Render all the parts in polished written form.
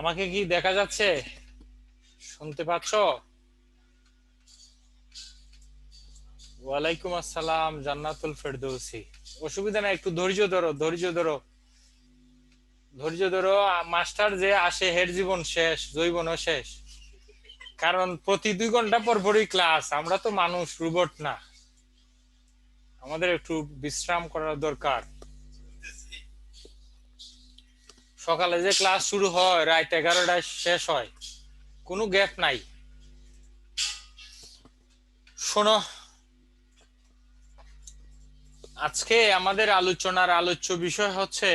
আমাকে কি দেখা যাচ্ছে? শুনতে পাচ্ছ? ওয়ালাইকুম আসসালাম, জান্নাতুল ফেরদৌসি। অসুবিধা নাই, একটু ধৈর্য ধরো, ধৈর্য ধরো, ধৈর্য ধরো। মাস্টার যে আসে হের জীবন শেষ, জৈবনও শেষ। কারণ প্রতি 2 ঘন্টা পর পরই ক্লাস। আমরা তো মানুষ, রোবট না। আমাদের একটু বিশ্রাম করার দরকার। সকালে যে ক্লাস শুরু হয়, রাত 11টায় শেষ হয়, কোনো গ্যাপ নাই। শোনো, আজকে আমাদের আলোচনার আলোচ্য বিষয় হচ্ছে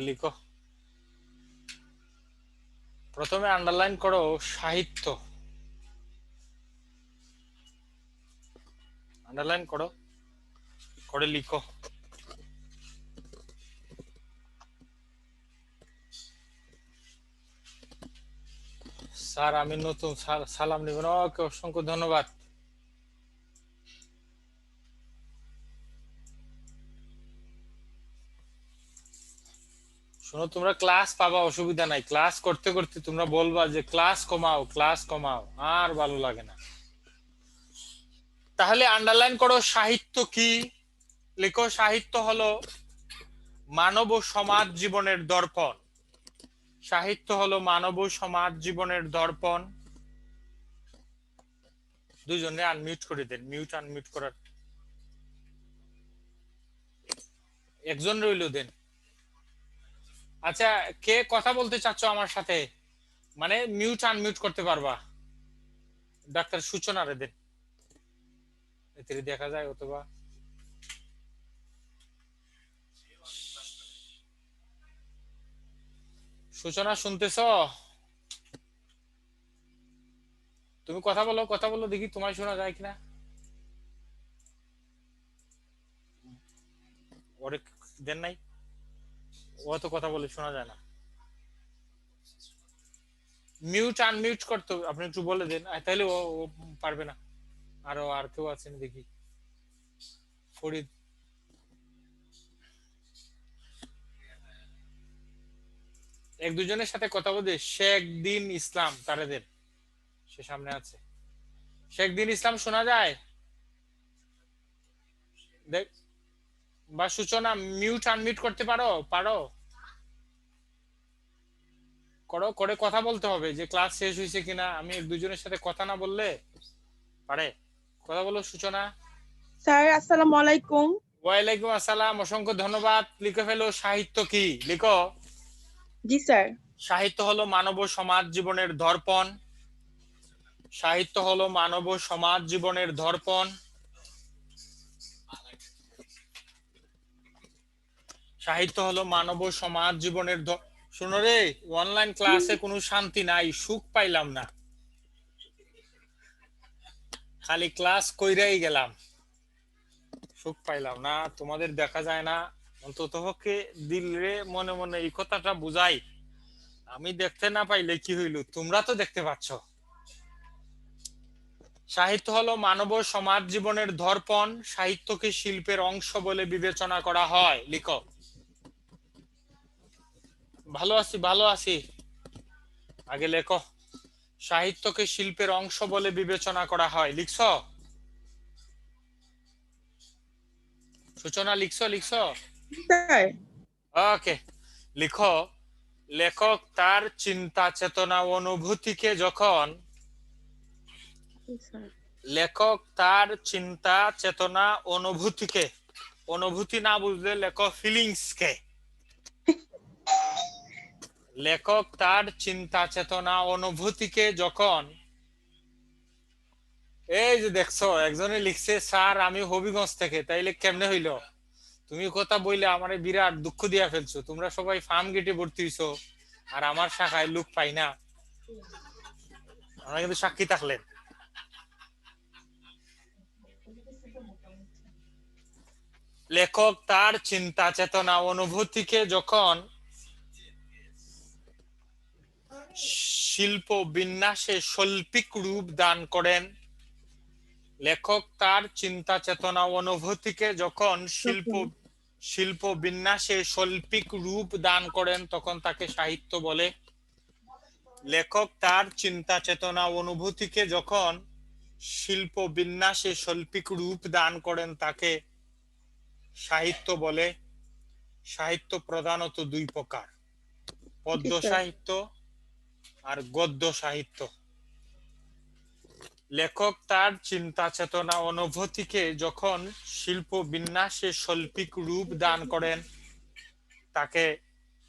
লিখো। প্রথমে আন্ডারলাইন করো সাহিত্য। আন্ডারলাইন করো, করে লিখো। স্যার আমি নতুন, সালাম নিবেন। ওকে, অসংখ্য ধন্যবাদ। শোনো, তোমরা ক্লাস পাবা, অসুবিধা নাই। ক্লাস করতে করতে তোমরা বলবা যে ক্লাস কমাও, ক্লাস কমাও, আর ভালো লাগে না। তাহলে আন্ডারলাইন করো সাহিত্য কি। লিখো, সাহিত্য হলো মানব ও সমাজ জীবনের দর্পণ। সাহিত্য হলো মানব ও সমাজ জীবনের দর্পণ। দুইজনে আনমিউট করে দেন, মিউট আনমিউট করার একজন রইল দেন। আচ্ছা, কে কথা বলতে চাচ্ছ আমার সাথে? মানে মিউট আনমিউট করতে পারবা? ডাক্তার সূচনা রে দেন, এতে দেখা যায়। অথবা সূচনা, শুনতেছ? তুমি কথা বলো, কথা বলো, দেখি তোমায় শোনা যায় কিনা। ওরে দেন নাই, ও তো কথা বলে শোনা যায় না। মিউট আনমিউট করতে হবে, আপনি একটু বলে দেন। তাহলে ও পারবে না। আর কেউ আছেন দেখি? ফরিদ, এক দুজনের সাথে কথা বলতে। শেখ দিন ইসলাম, তারে দেন, সে সামনে আছে। শেখ দিন ইসলাম শোনা যায়? দেখ, বা সূচনা মিউট আনমিউট করতে পারো? পারো? করো, করে কথা বলতে হবে যে ক্লাস শেষ হয়েছে কিনা। আমি এক দুজনের সাথে কথা না বললে পারে। কথা বলো সূচনা। স্যার আসসালামু আলাইকুম। ওয়ালাইকুম আসসালাম, অসংখ্য ধন্যবাদ। লিখে ফেলো সাহিত্য কি। লিখো, জি স্যার। সাহিত্য হলো মানব ও সমাজ জীবনের দর্পণ। সাহিত্য হলো মানব ও সমাজ জীবনের দর্পণ। সাহিত্য হলো মানব ও সমাজ জীবনের শোনো রে, অনলাইন ক্লাসে কোনো শান্তি নাই, সুখ পাইলাম না। খালি ক্লাস কইরাই গেলাম, সুখ পাইলাম না। তোমাদের দেখা যায় না, অন্তত পক্ষে দিলে মনে মনে এই কথাটা বুঝাই। আমি দেখতে না পাইলে কি হইল, তোমরা তো দেখতে পাচ্ছ। সাহিত্য হলো মানব ও সমাজ জীবনের দর্পণ। সাহিত্যকে শিল্পের অংশ বলে বিবেচনা করা হয়। লিখো। ভালো আছি, ভালো আছি, আগে লেখো। সাহিত্যকে শিল্পের অংশ বলে বিবেচনা করা হয়। লিখছো? সূচনা লিখছো? লিখছো? স্যার। ওকে, লিখো। লেখক তার চিন্তা চেতনা অনুভূতিকে যখন, স্যার। লেখক তার চিন্তা চেতনা অনুভূতিকে, অনুভূতি না বুঝলে লেখক ফিলিংস কে। লেখক তার চিন্তা চেতনা অনুভূতিকে যখন, এই যে দেখছো একজনে লিখছে স্যার আমি হবিগঞ্জ থেকে, তাইলে কেমনে হইলো? তুমি কথা বইলে আমারে বিরাট দুঃখ দিয়া ফেলছো। তোমরা সবাই ফার্ম গেটে ভর্তি হইছো, আর আমার শাখায় লোক পাই না। আমরা কিন্তু সাক্ষী থাকলেন। লেখক তার চিন্তা চেতনা অনুভূতিকে যখন শিল্প বিন্যাসে শৈল্পিক রূপ দান করেন, লেখক তার চিন্তা চেতনা অনুভূতিকে যখন শিল্প, শিল্প বিন্যাসে শৈল্পিক রূপ দান করেন তখন তাকে সাহিত্য বলে। লেখক তার চিন্তা চেতনা অনুভূতিকে যখন শিল্প বিন্যাসে শৈল্পিক রূপ দান করেন তাকে সাহিত্য বলে। সাহিত্য প্রধানত দুই প্রকার, জি পদ্য স্যার। সাহিত্য আর গদ্য সাহিত্য। লেখক তার চিন্তা চেতনা অনুভূতিকে যখন শিল্প বিন্যাসে শৈল্পিক রূপ দান করেন তাকে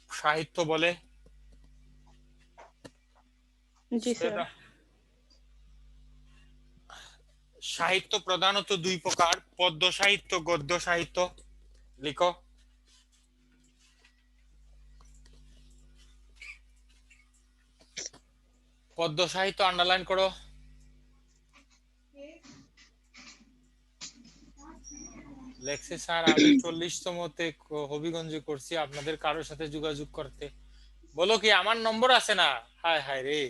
সাহিত্য বলে। জি স্যার। সাহিত্য প্রধানত দুই প্রকার, পদ্য সাহিত্য, গদ্য সাহিত্য। লিখো। পদ্য সাহিত্য আন্ডারলাইন করো। লেখছে স্যার আমি 40তমতে হবিগঞ্জে করছি, আপনাদের কারোর সাথে যোগাযোগ করতে বলো কি আমার নম্বর আছে না? হায় হায় রে,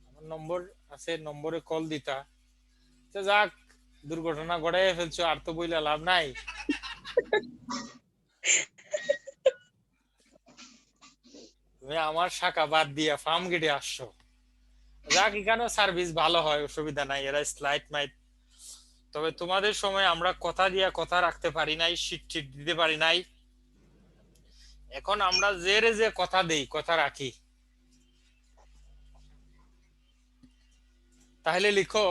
আমার নম্বর আছে, নম্বরে কল দিতা। তো যাক, দুর্ঘটনা ঘটাই ফেলছো, আর তো বইলা লাভ নাই। তুমি আমার শাখা বাদ দিয়া ফার্ম গেটে আসছো। যাক, এখানেও সার্ভিস ভালো হয়, অসুবিধা নাই, এরা স্লাইট মাইট। তবে তোমাদের সময় আমরা কথা দিয়া কথা রাখতে পারি নাই, শীট টিট দিতে পারি নাই। এখন আমরা যে কথা দেই কথা রাখি। তাহলে লিখো,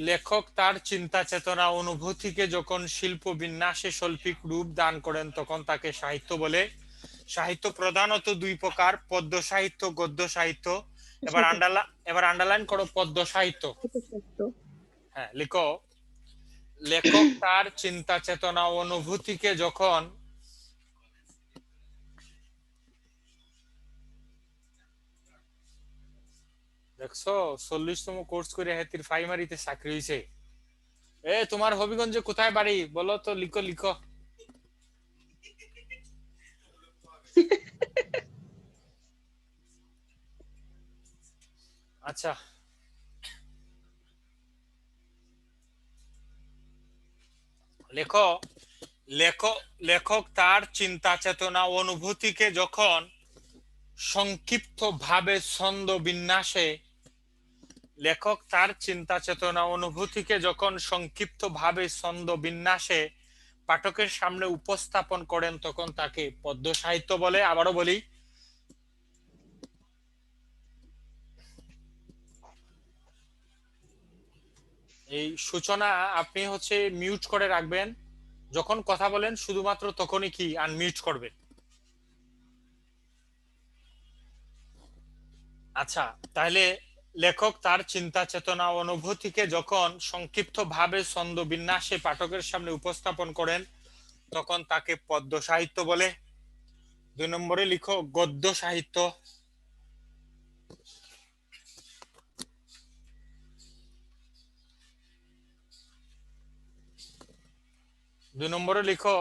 লেখক তার চিন্তা চেতনা অনুভূতিকে যখন শিল্প বিন্যাসে শৈল্পিক রূপ দান করেন তখন তাকে সাহিত্য বলে। সাহিত্য প্রধানত দুই প্রকার, পদ্য সাহিত্য, গদ্য সাহিত্য। এবার আন্ডারলাইন করো পদ্য সাহিত্য। হ্যাঁ, লিখো, লেখক তার চিন্তা চেতনা অনুভূতিকে যখন দেখছো 40তম কোর্স করে হেতির প্রাইমারিতে চাকরি হয়েছে। তোমার হবিগঞ্জে কোথায় বাড়ি বলো তো, লিখো লিখো। আচ্ছা, লেখো, লেখক লেখক তার চিন্তা চেতনা অনুভূতিকে যখন সংক্ষিপ্ত ভাবে ছন্দ বিন্যাসে লেখক তার চিন্তা চেতনা অনুভূতিকে যখন সংক্ষিপ্ত ভাবে ছন্দ বিন্যাসে পাঠকের সামনে উপস্থাপন করেন তখন তাকে পদ্য সাহিত্য বলে। আবারও বলি, এই সূচনা আপনি হচ্ছে মিউট করে রাখবেন, যখন কথা বলেন শুধুমাত্র তখনই কি আনমিউট করবেন। আচ্ছা, তাহলে লেখক তার চিন্তা চেতনা অনুভূতিকে যখন সংক্ষিপ্ত ভাবে ছন্দ বিন্যাসে পাঠকের সামনে উপস্থাপন করেন তখন তাকে পদ্য সাহিত্য বলে। 2 নম্বরে লিখো গদ্য সাহিত্য। 2 নম্বরে লিখো,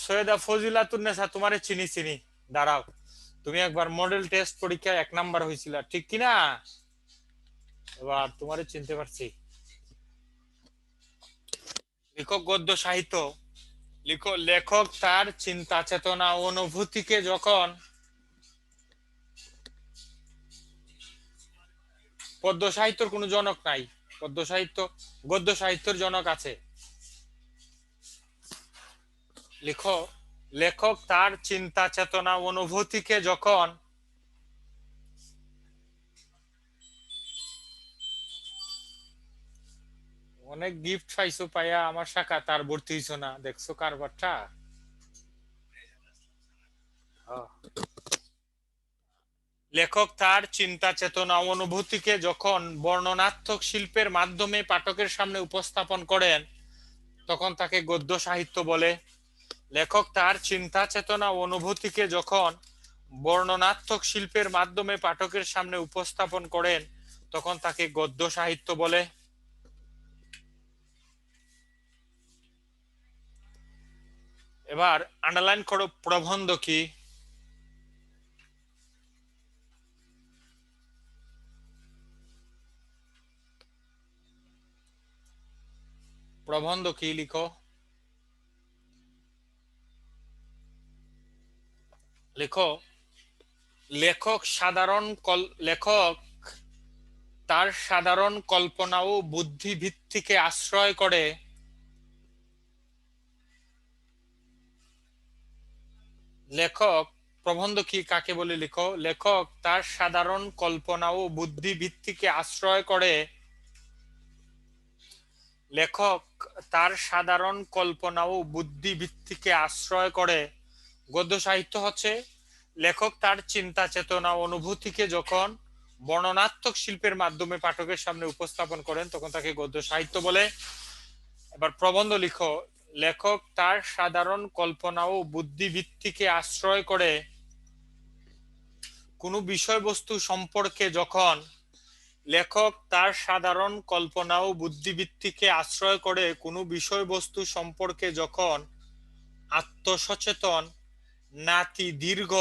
সৈয়দা ফজিলাতুন্নেসা, তোমারে চিনি চিনি, দাঁড়াও, তুমি একবার মডেল টেস্ট পরীক্ষায় 1 নাম্বার হয়েছিল ঠিক কিনা? এবার তোমারে চিনতে পারছি। লিখো গদ্য সাহিত্য। লিখো, লেখক তার চিন্তা চেতনা অনুভূতিকে যখন পদ্য সাহিত্যর কোনো জনক নাই, পদ্য সাহিত্য, গদ্য সাহিত্যের জনক আছে। লিখো, লেখক তার চিন্তা চেতনা অনুভূতিকে যখন অনেক গিফট পাইছো, পাইয়া আমার শাখা তার ভর্তি হইছো না, দেখছো কারবারটা। লেখক তার চিন্তা চেতনা অনুভূতিকে যখন বর্ণনাত্মক শিল্পের মাধ্যমে পাঠকের সামনে উপস্থাপন করেন তখন তাকে গদ্য সাহিত্য বলে। লেখক তার চিন্তা চেতনা অনুভূতিকে যখন বর্ণনাত্মক শিল্পের মাধ্যমে পাঠকের সামনে উপস্থাপন করেন তখন তাকে গদ্য সাহিত্য বলে। এবার আন্ডারলাইন করো প্রবন্ধ কি। প্রবন্ধ কি লিখো। লেখো, লেখক তার সাধারণ কল্পনা ও বুদ্ধিভিত্তিকে আশ্রয় করে লেখক প্রবন্ধ কি কাকে বলে? লিখো, লেখক তার সাধারণ কল্পনা ও বুদ্ধিভিত্তিকে আশ্রয় করে লেখক তার সাধারণ কল্পনা ও বুদ্ধিভিত্তিকে আশ্রয় করে গদ্য সাহিত্য হচ্ছে লেখক তার চিন্তা চেতনা অনুভূতিকে যখন বর্ণনাত্মক শিল্পের মাধ্যমে পাঠকের সামনে উপস্থাপন করেন তখন তাকে গদ্য সাহিত্য বলে। এবার প্রবন্ধ লিখো, লেখক তার সাধারণ কল্পনা ও বুদ্ধিভিত্তিকে আশ্রয় করে কোনো বিষয়বস্তু সম্পর্কে যখন লেখক তার সাধারণ কল্পনা ও বুদ্ধিবৃত্তিকে আশ্রয় করে কোনো বিষয়বস্তু সম্পর্কে যখন আত্মসচেতন নাতি দীর্ঘ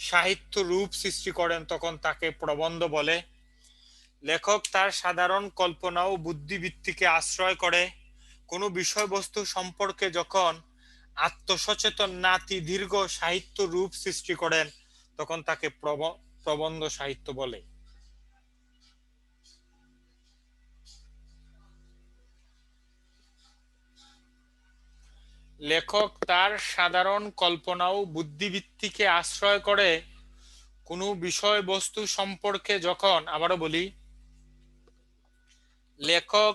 সাহিত্য রূপ সৃষ্টি করেন তখন তাকে প্রবন্ধ বলে। লেখক তার সাধারণ কল্পনা ও বুদ্ধিবৃত্তিকে আশ্রয় করে কোনো বিষয়বস্তু সম্পর্কে যখন আত্মসচেতন নাতি দীর্ঘ সাহিত্য রূপ সৃষ্টি করেন তখন তাকে প্রবন্ধ সাহিত্য বলে। লেখক তার সাধারণ কল্পনা ও বুদ্ধিবৃত্তিকে আশ্রয় করে কোনো বিষয়বস্তু সম্পর্কে যখন, আবারও বলি, লেখক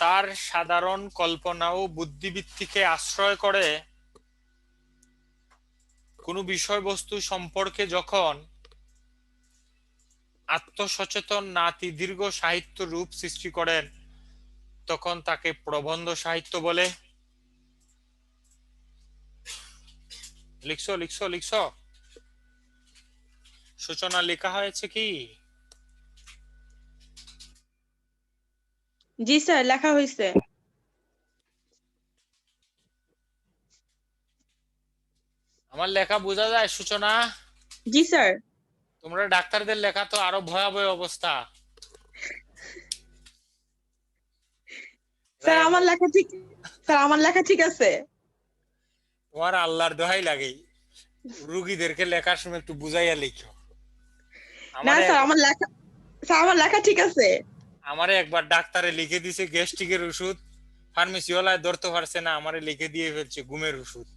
তার সাধারণ কল্পনা ও বুদ্ধিবৃত্তিকে আশ্রয় করে কোনো বিষয়বস্তু সম্পর্কে যখন আত্মসচেতন নাতি দীর্ঘ সাহিত্য রূপ সৃষ্টি করেন তখন তাকে প্রবন্ধ সাহিত্য বলে। লিখছো লিখছো লিখছো, সূচনা লেখা হয়েছে কি? জি স্যার, লেখা হয়েছে। আমার লেখা বোঝা যায় সূচনা? জি স্যার। তোমরা ডাক্তারদের লেখা তো আরো ভয়াবহ অবস্থা। স্যার আমার লেখা ঠিক, স্যার আমার লেখা ঠিক আছে। তোমার আল্লাহর দোহাই লাগে, রুগীদেরকে লেখার সময় একটু বুঝাইয়া লিখো। না আমারে স্যার আমার লেখা, স্যার আমার লেখা ঠিক আছে। আমারে একবার ডাক্তারে লিখে দিছে গ্যাস্ট্রিকের ওষুধ, ফার্মেসি ওয়ালায় ধরতে পারছে না, আমারে লিখে দিয়ে ফেলছে ঘুমের ওষুধ।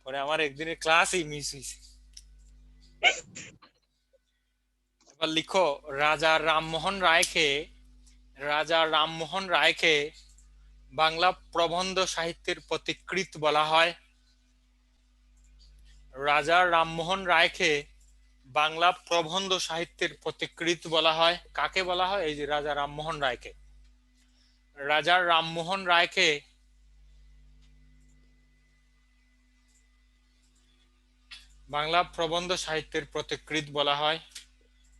পরে আমার একদিনের ক্লাসই মিস হয়েছে। এবার লিখো, রাজা রামমোহন রায়কে বাংলা প্রবন্ধ সাহিত্যের পথিকৃৎ বলা হয়। রাজা রামমোহন রায়কে বাংলা প্রবন্ধ সাহিত্যের পথিকৃৎ বলা হয়। কাকে বলা হয়? এই যে রাজা রামমোহন রায়কে। রাজা রামমোহন রায়কে বাংলা প্রবন্ধ সাহিত্যের পথিকৃৎ বলা হয়।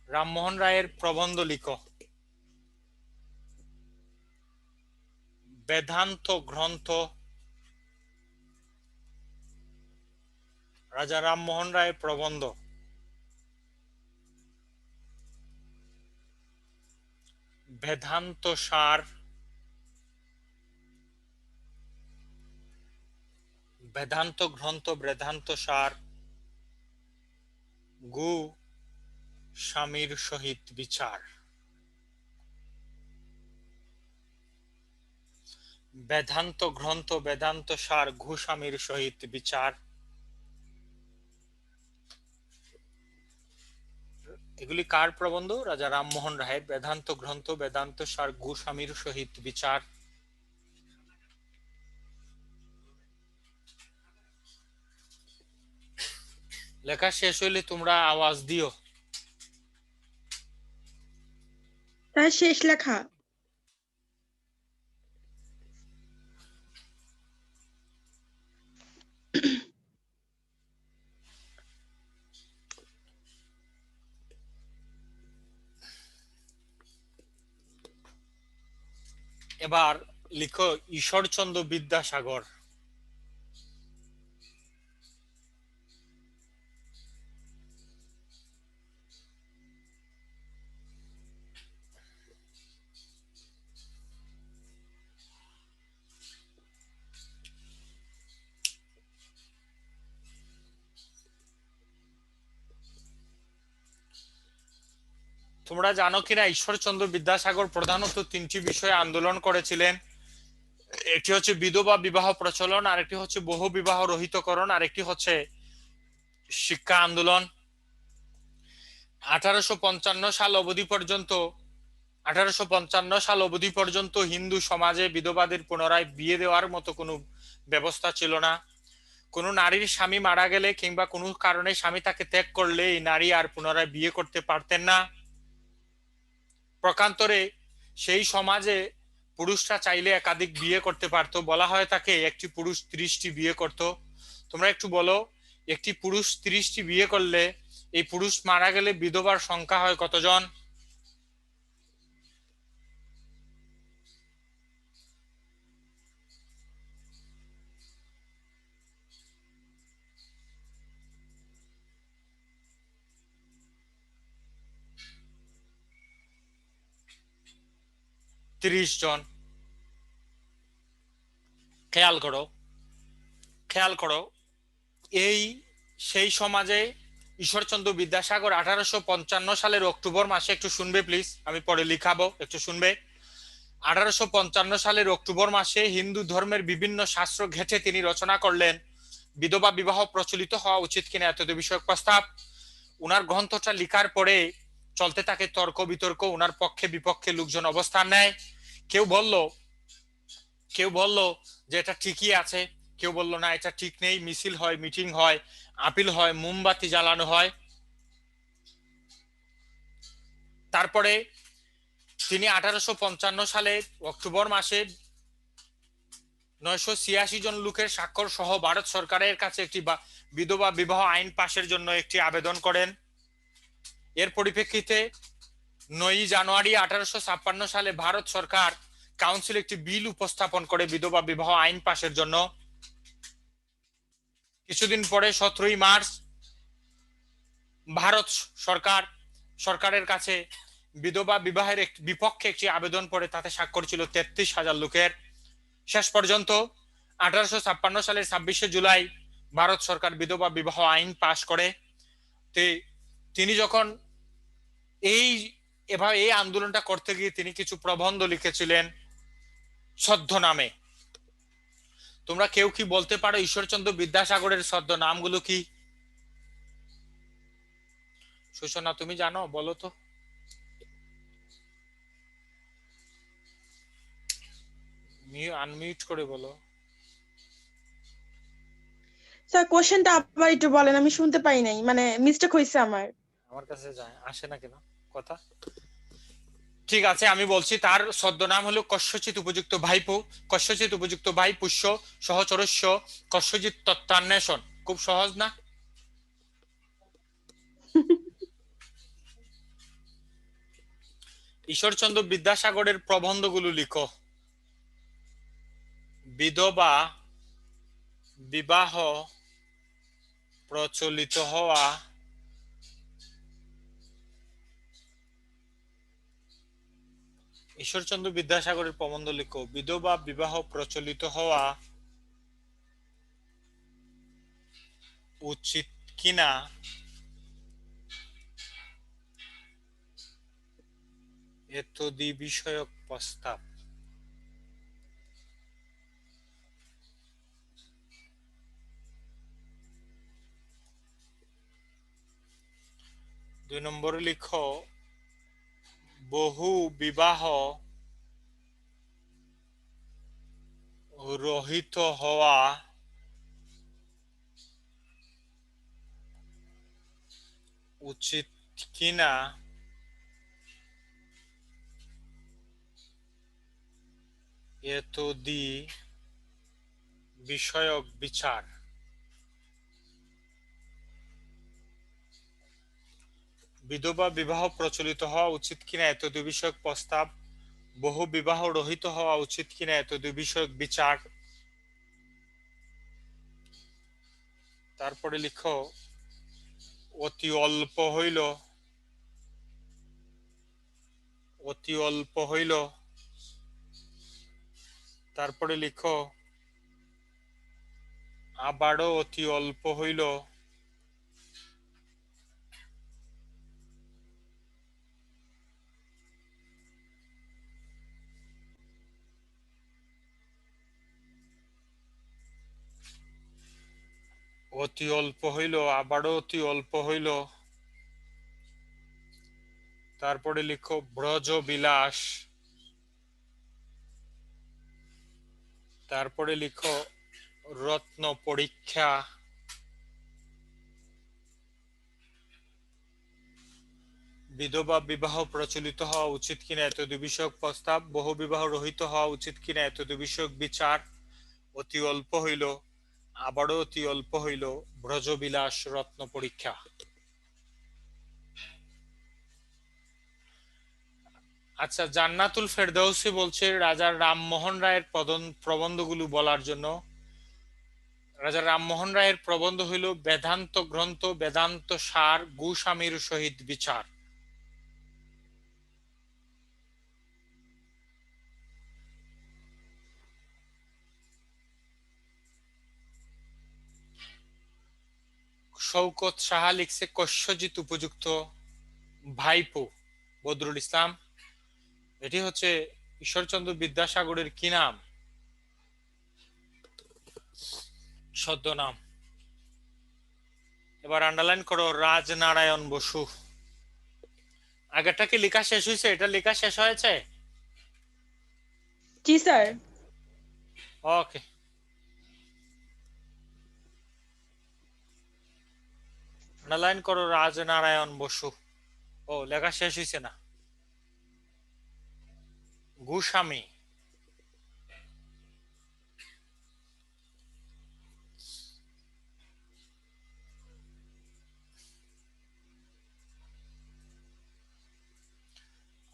রামমোহন রায়ের প্রবন্ধ লিখো। বেদান্ত গ্রন্থ, রাজা রামমোহন রায়ের প্রবন্ধ। বেদান্ত সার, বেদান্ত গ্রন্থ, বেদান্ত সার, গু স্বামীর সহিত বিচার। বেদান্ত গ্রন্থ, বেদান্ত সার, ঘু স্বামীর সহিত বিচার। এগুলি কার প্রবন্ধ? রাজা রামমোহন রায়ের। বেদান্ত গ্রন্থ, বেদান্ত সার, ঘু স্বামীর সহিত বিচার। লেখা শেষ হইলে তোমরা আওয়াজ দিও। তার শেষ লেখা। এবার লিখো ঈশ্বরচন্দ্র বিদ্যাসাগর। তোমরা জানো কিনা ঈশ্বরচন্দ্র বিদ্যাসাগর প্রধানত তিনটি বিষয়ে আন্দোলন করেছিলেন। একটি হচ্ছে বিধবা বিবাহ প্রচলন, আরেকটি হচ্ছে বহু বিবাহ রহিতকরণ, আরেকটি হচ্ছে শিক্ষা আন্দোলন। 1855 সাল অবধি পর্যন্ত হিন্দু সমাজে বিধবাদের পুনরায় বিয়ে দেওয়ার মতো কোনো ব্যবস্থা ছিল না। কোনো নারীর স্বামী মারা গেলে কিংবা কোনো কারণে স্বামী তাকে ত্যাগ করলে এই নারী আর পুনরায় বিয়ে করতে পারতেন না। প্রকান্তরে সেই সমাজে পুরুষরা চাইলে একাধিক বিয়ে করতে পারতো। বলা হয় তাকে একটি পুরুষ 30টি বিয়ে করত। তোমরা একটু বলো, একটি পুরুষ 30টি বিয়ে করলে এই পুরুষ মারা গেলে বিধবার সংখ্যা হয় কতজন? ত্রিশ জন। খেয়াল করো, খেয়াল করো, এই সেই সমাজে ঈশ্বরচন্দ্র বিদ্যাসাগর 1855 সালের অক্টোবর মাসে, একটু শুনবে প্লিজ, আমি পরে লিখাবো, একটু শুনবে। 1855 সালের অক্টোবর মাসে হিন্দু ধর্মের বিভিন্ন শাস্ত্র ঘেঁটে তিনি রচনা করলেন বিধবা বিবাহ প্রচলিত হওয়া উচিত কিনা এত বিষয়ক প্রস্তাব। উনার গ্রন্থটা লিখার পরে চলতে থাকে তর্ক বিতর্ক, উনার পক্ষে বিপক্ষে লোকজন অবস্থান নেয়। কেউ বলল কেউ বলল যে এটা ঠিকই আছে, কেউ বলল না এটা ঠিক নেই, মিছিল হয়, মিটিং হয়, আপিল হয়, মোমবাতি জ্বালানো হয়। তারপরে তিনি 1855 সালে অক্টোবর মাসে 986 জন লোকের স্বাক্ষর সহ ভারত সরকারের কাছে একটি বিধবা বিবাহ আইন পাশের জন্য একটি আবেদন করেন। এর পরিপ্রেক্ষিতে 9 জানুয়ারি 1856 সালে ভারত সরকার কাউন্সিল একটি বিল উপস্থাপন করে বিধবা বিবাহ আইন পাশের জন্য। কিছুদিন পরে 17 মার্চ ভারত সরকারের কাছে বিধবা বিবাহের বিপক্ষে একটি আবেদন পড়ে, তাতে স্বাক্ষর ছিল 33,000 লোকের। শেষ পর্যন্ত 1856 সালের 26শে জুলাই ভারত সরকার বিধবা বিবাহ আইন পাশ করে। তিনি যখন এভাবে এই আন্দোলনটা করতে গিয়ে তিনি কিছু প্রবন্ধ লিখেছিলেন ছদ্ম নামে। তোমরা কেউ কি বলতে পারো ঈশ্বরচন্দ্র বিদ্যাসাগরের ছদ্ম নামগুলো কি? সুষনা তুমি জানো, বলো তো। আনমিউট করে বলো। স্যার কোশ্চেনটা আবার একটু বলেন, আমি শুনতে পাই নাই, মানে মিস্টেক হয়েছে আমার। আমার কাছে যায় আসে না কেন কথা? ঠিক আছে, আমি বলছি। তার ছদ্মনাম হলো কস্যচিৎ উপযুক্ত ভাইপো, কস্যচিৎ উপযুক্ত ভাই পুষ্য সহচরস্য কস্যচিৎ তত্ত্বান্বেষণ। খুব সহজ না? ঈশ্বরচন্দ্র বিদ্যাসাগরের প্রবন্ধগুলো লিখো। বিধবা বিবাহ প্রচলিত হওয়া ঈশ্বরচন্দ্র বিদ্যাসাগরের প্রবন্ধ লিখো। বিধবা বিবাহ প্রচলিত হওয়া উচিত কিনা এতদি বিষয়ক প্রস্তাব। দুই নম্বরে লিখো বহু বিবাহ রহিত হওয়া উচিত কিনা এতদি বিষয়ক বিচার। বিধবা বিবাহ প্রচলিত হওয়া উচিত কিনা এতদি বিষয়ক প্রস্তাব, বহু বিবাহ রহিত হওয়া উচিত কিনা এতদি বিষয়ক বিচার। তারপরে লিখো অতি অল্প হইল, অতি অল্প হইল। তারপরে লিখো আবারও অতি অল্প হইল। অতি অল্প হইল, আবারও অতি অল্প হইল, তারপরে লিখো ব্রজ বিলাস, তারপরে লিখো রত্ন পরীক্ষা, বিধবা বিবাহ প্রচলিত হওয়া উচিত কিনা এতদ বিষয়ক প্রস্তাব, বহু বিবাহ রহিত হওয়া উচিত কিনা এতদ বিষয়ক বিচার, অতি অল্প হইল, আবারও অতি অল্প হইল, ব্রজবিলাস, রত্ন পরীক্ষা। আচ্ছা, জান্নাতুল ফেরদৌসি বলছে রাজা রামমোহন রায়ের প্রবন্ধগুলো বলার জন্য। রাজা রামমোহন রায়ের প্রবন্ধ হইল বেদান্ত গ্রন্থ, বেদান্ত সার, গোস্বামীর সহিত বিচার। শওকত সাহা লিখছে কস্যজিৎ উপযুক্ত ভাইপো বদরুল ইসলাম। এটি হচ্ছে ঈশ্বরচন্দ্র বিদ্যাসাগরের কি নাম? ছদ্মনাম। এবার আন্ডারলাইন করো রাজনারায়ণ বসু। আগেরটা কি লেখা শেষ হয়েছে? এটা লেখা শেষ হয়েছে? জি স্যার। ওকে। আন্ডারলাইন করো রাজনারায়ণ বসু। ও, লেখা শেষ হয়েছে না। গোস্বামী।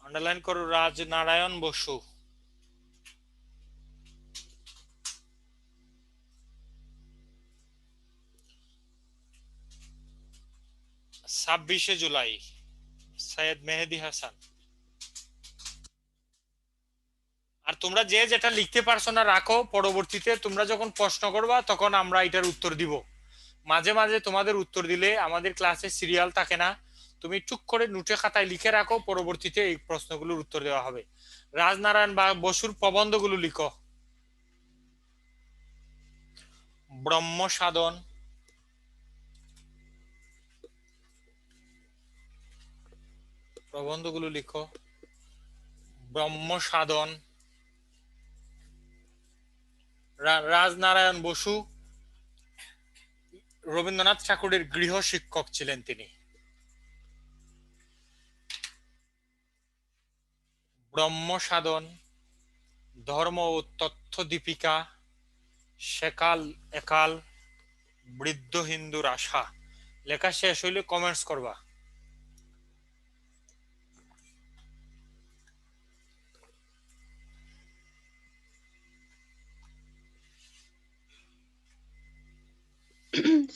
আন্ডারলাইন করো রাজনারায়ণ বসু। 26শে জুলাই সৈয়দ মেহেদী হাসান। আর তোমরা যে যেটা লিখতে পারছো না রাখো, পরবর্তীতে তোমরা যখন প্রশ্ন করবা তখন আমরা এটার উত্তর দিব। মাঝে মাঝে তোমাদের উত্তর দিলে আমাদের ক্লাসে সিরিয়াল থাকে না, তুমি টুক করে নোটে খাতায় লিখে রাখো, পরবর্তীতে এই প্রশ্নগুলোর উত্তর দেওয়া হবে। রাজনারায়ণ বা বসুর প্রবন্ধগুলো লিখো। ব্রহ্ম সাধন, প্রবন্ধগুলো লিখো। ব্রহ্ম সাধন। রাজনারায়ণ বসু রবীন্দ্রনাথ ঠাকুরের গৃহ শিক্ষক ছিলেন তিনি। ব্রহ্ম সাধন, ধর্ম ও তথ্য দীপিকা, সেকাল একাল, বৃদ্ধ হিন্দুর আশা। লেখা শেষ হইলে কমেন্টস করবা।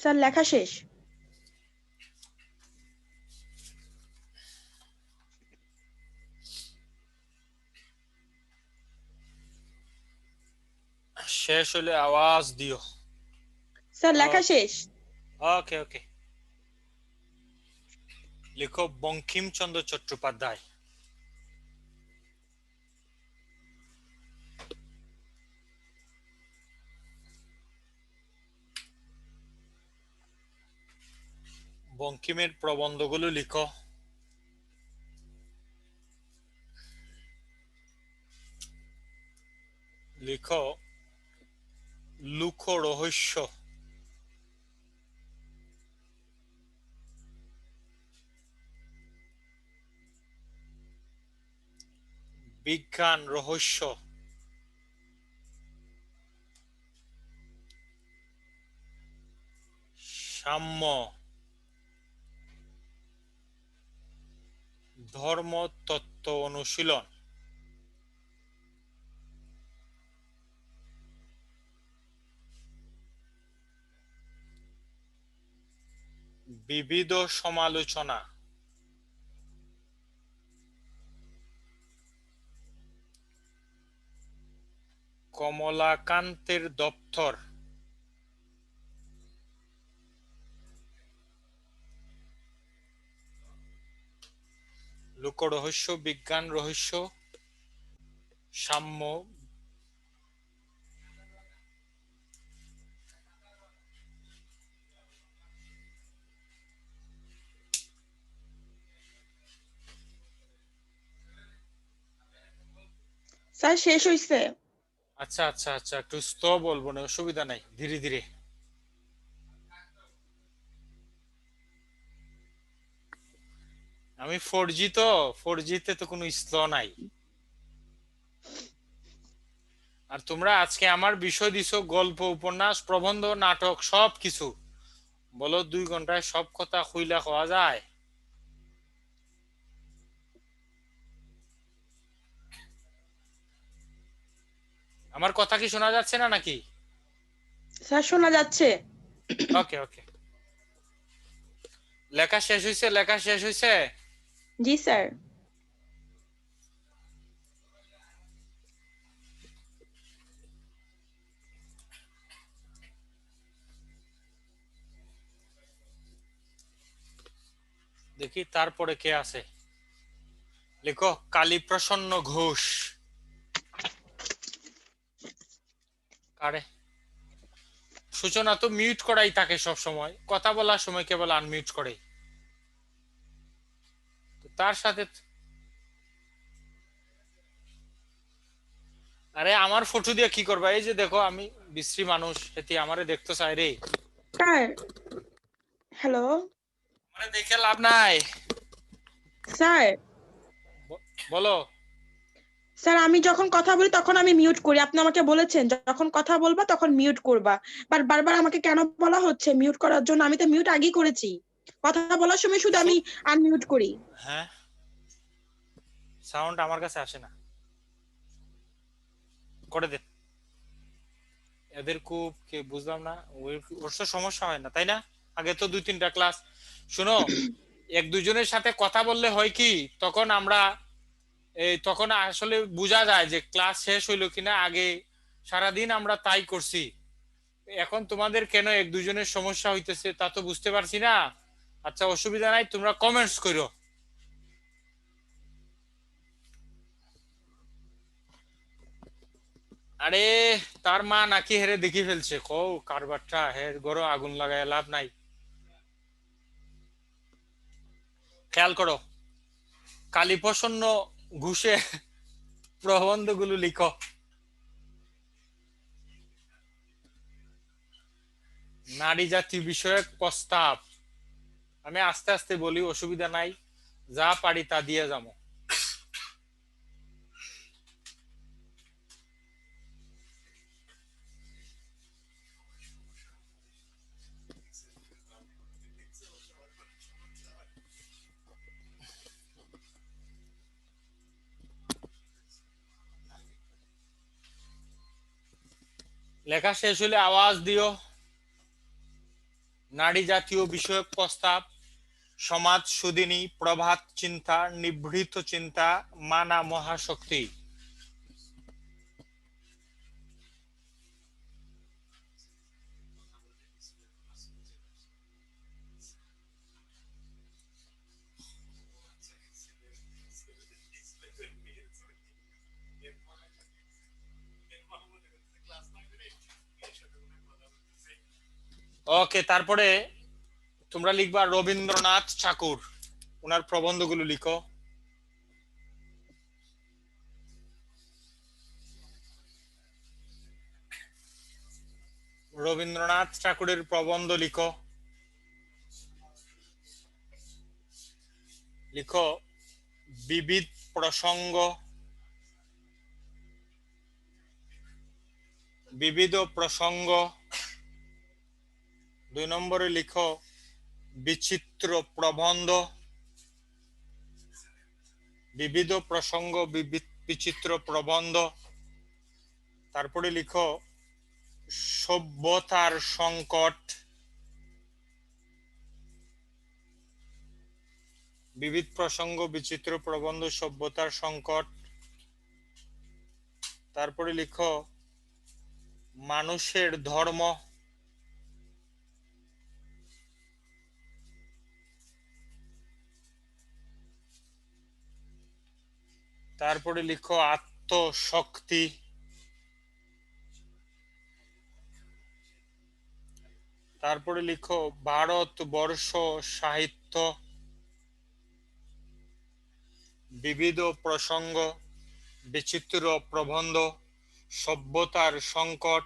স্যার লেখা শেষ। শেষ হলে আওয়াজ দিও। স্যার লেখা শেষ। ওকে ওকে। লিখো বঙ্কিমচন্দ্র চট্টোপাধ্যায়। বঙ্কিমের প্রবন্ধগুলো লিখো। লিখো লুক রহস্য, বিজ্ঞান রহস্য, সাম্য, ধর্ম তত্ত্ব অনুশীলন, বিবিধ সমালোচনা, কমলাকান্তের দপ্তর, লোক রহস্য, বিজ্ঞান রহস্য, সাম্য, স্যার শেষ হইছে। আচ্ছা আচ্ছা আচ্ছা, একটু স্লো বলবো না, অসুবিধা নাই, ধীরে ধীরে। আমি 4G তো, 4G তে তো কোনো স্লো নাই। আর তোমরা আজকে আমার বিষয় দিছো গল্প, উপন্যাস, প্রবন্ধ, নাটক, সব কিছু। বলো 2 ঘন্টায় সব কথা খুইলা খাওয়া যায়? আমার কথা কি শোনা যাচ্ছে না নাকি? স্যার শোনা যাচ্ছে। ওকে ওকে। লেখা শেষ হয়েছে, লেখা শেষ হয়েছে। জি স্যার। দেখি তারপরে কে আছে। লেখো কালীপ্রসন্ন ঘোষ। কারে? সূচনা তো মিউট করাই থাকে সব সময়, কথা বলার সময় কেবল আনমিউট করে। তো তার সাথে আরে আমার ফটো দিয়ে কি করবা? এই যে দেখো আমি বিশ্রী মানুষ, এটি আমারে দেখতে চাই রে। Sir hello. আমারে দেখে লাভ নাই। স্যার বলো। স্যার আমি যখন কথা বলি তখন আমি মিউট করি, আপনি আমাকে বলেছেন যখন কথা বলবা তখন মিউট করবা, বাট বারবার আমাকে কেন বলা হচ্ছে মিউট করার জন্য? আমি তো মিউট আগেই করেছি, কথা বলার সময় শুধু আমি আনমিউট করি। হ্যাঁ, সাউন্ড আমার কাছে আসে না, করে দে। এদের খুব কে বুঝলাম না, ওর তো সমস্যা হয় না তাই না? আগে তো 2-3টা ক্লাস। শুনো, এক দুজনের সাথে কথা বললে হয় কি, তখন আমরা তখন আসলে বোঝা যায় যে ক্লাস শেষ হইলো কিনা। আগে সারাদিন আমরা তাই করছি, এখন তোমাদের কেন এক দুজনের সমস্যা হইতেছে তা তো বুঝতে পারছি না। আচ্ছা অসুবিধা নাই, তোমরা কমেন্টস করো। আরে তার মা নাকি হেরে দেখি ফেলছে, কও কারবারটা হের গরো আগুন লাগায় লাভ নাই। খেয়াল করো, কালীপ্রসন্ন ঘুষে প্রবন্ধগুলো লিখো। নারী জাতি বিষয়ক প্রস্তাব। আমি আস্তে আস্তে বলি, অসুবিধা নাই, যা পারি তা দিয়ে যাবো। লেখা শেষ হলে আওয়াজ দিও। নারী জাতীয় বিষয়ক প্রস্তাব, সমাজ সুদিনী, প্রভাত চিন্তা, নিভৃত চিন্তা, মানা মহাশক্তি। ওকে, তারপরে তোমরা লিখবা রবীন্দ্রনাথ ঠাকুর, ওনার প্রবন্ধগুলো লিখো। রবীন্দ্রনাথ ঠাকুরের প্রবন্ধ লিখো। লিখো বিবিধ প্রসঙ্গ, বিবিধ প্রসঙ্গ। 2 নম্বরে লিখো বিচিত্র প্রবন্ধ, বিবিধ প্রসঙ্গ, বিচিত্র প্রবন্ধ। তারপরে লিখো সভ্যতার সংকট, বিবিধ প্রসঙ্গ, বিচিত্র প্রবন্ধ, সভ্যতার সংকট। তারপরে লিখো মানুষের ধর্ম, তারপরে লিখো আত্মশক্তি, তারপরে লিখো ভারতবর্ষ সাহিত্য, বিবিধ প্রসঙ্গ, বিচিত্র প্রবন্ধ, সভ্যতার সংকট,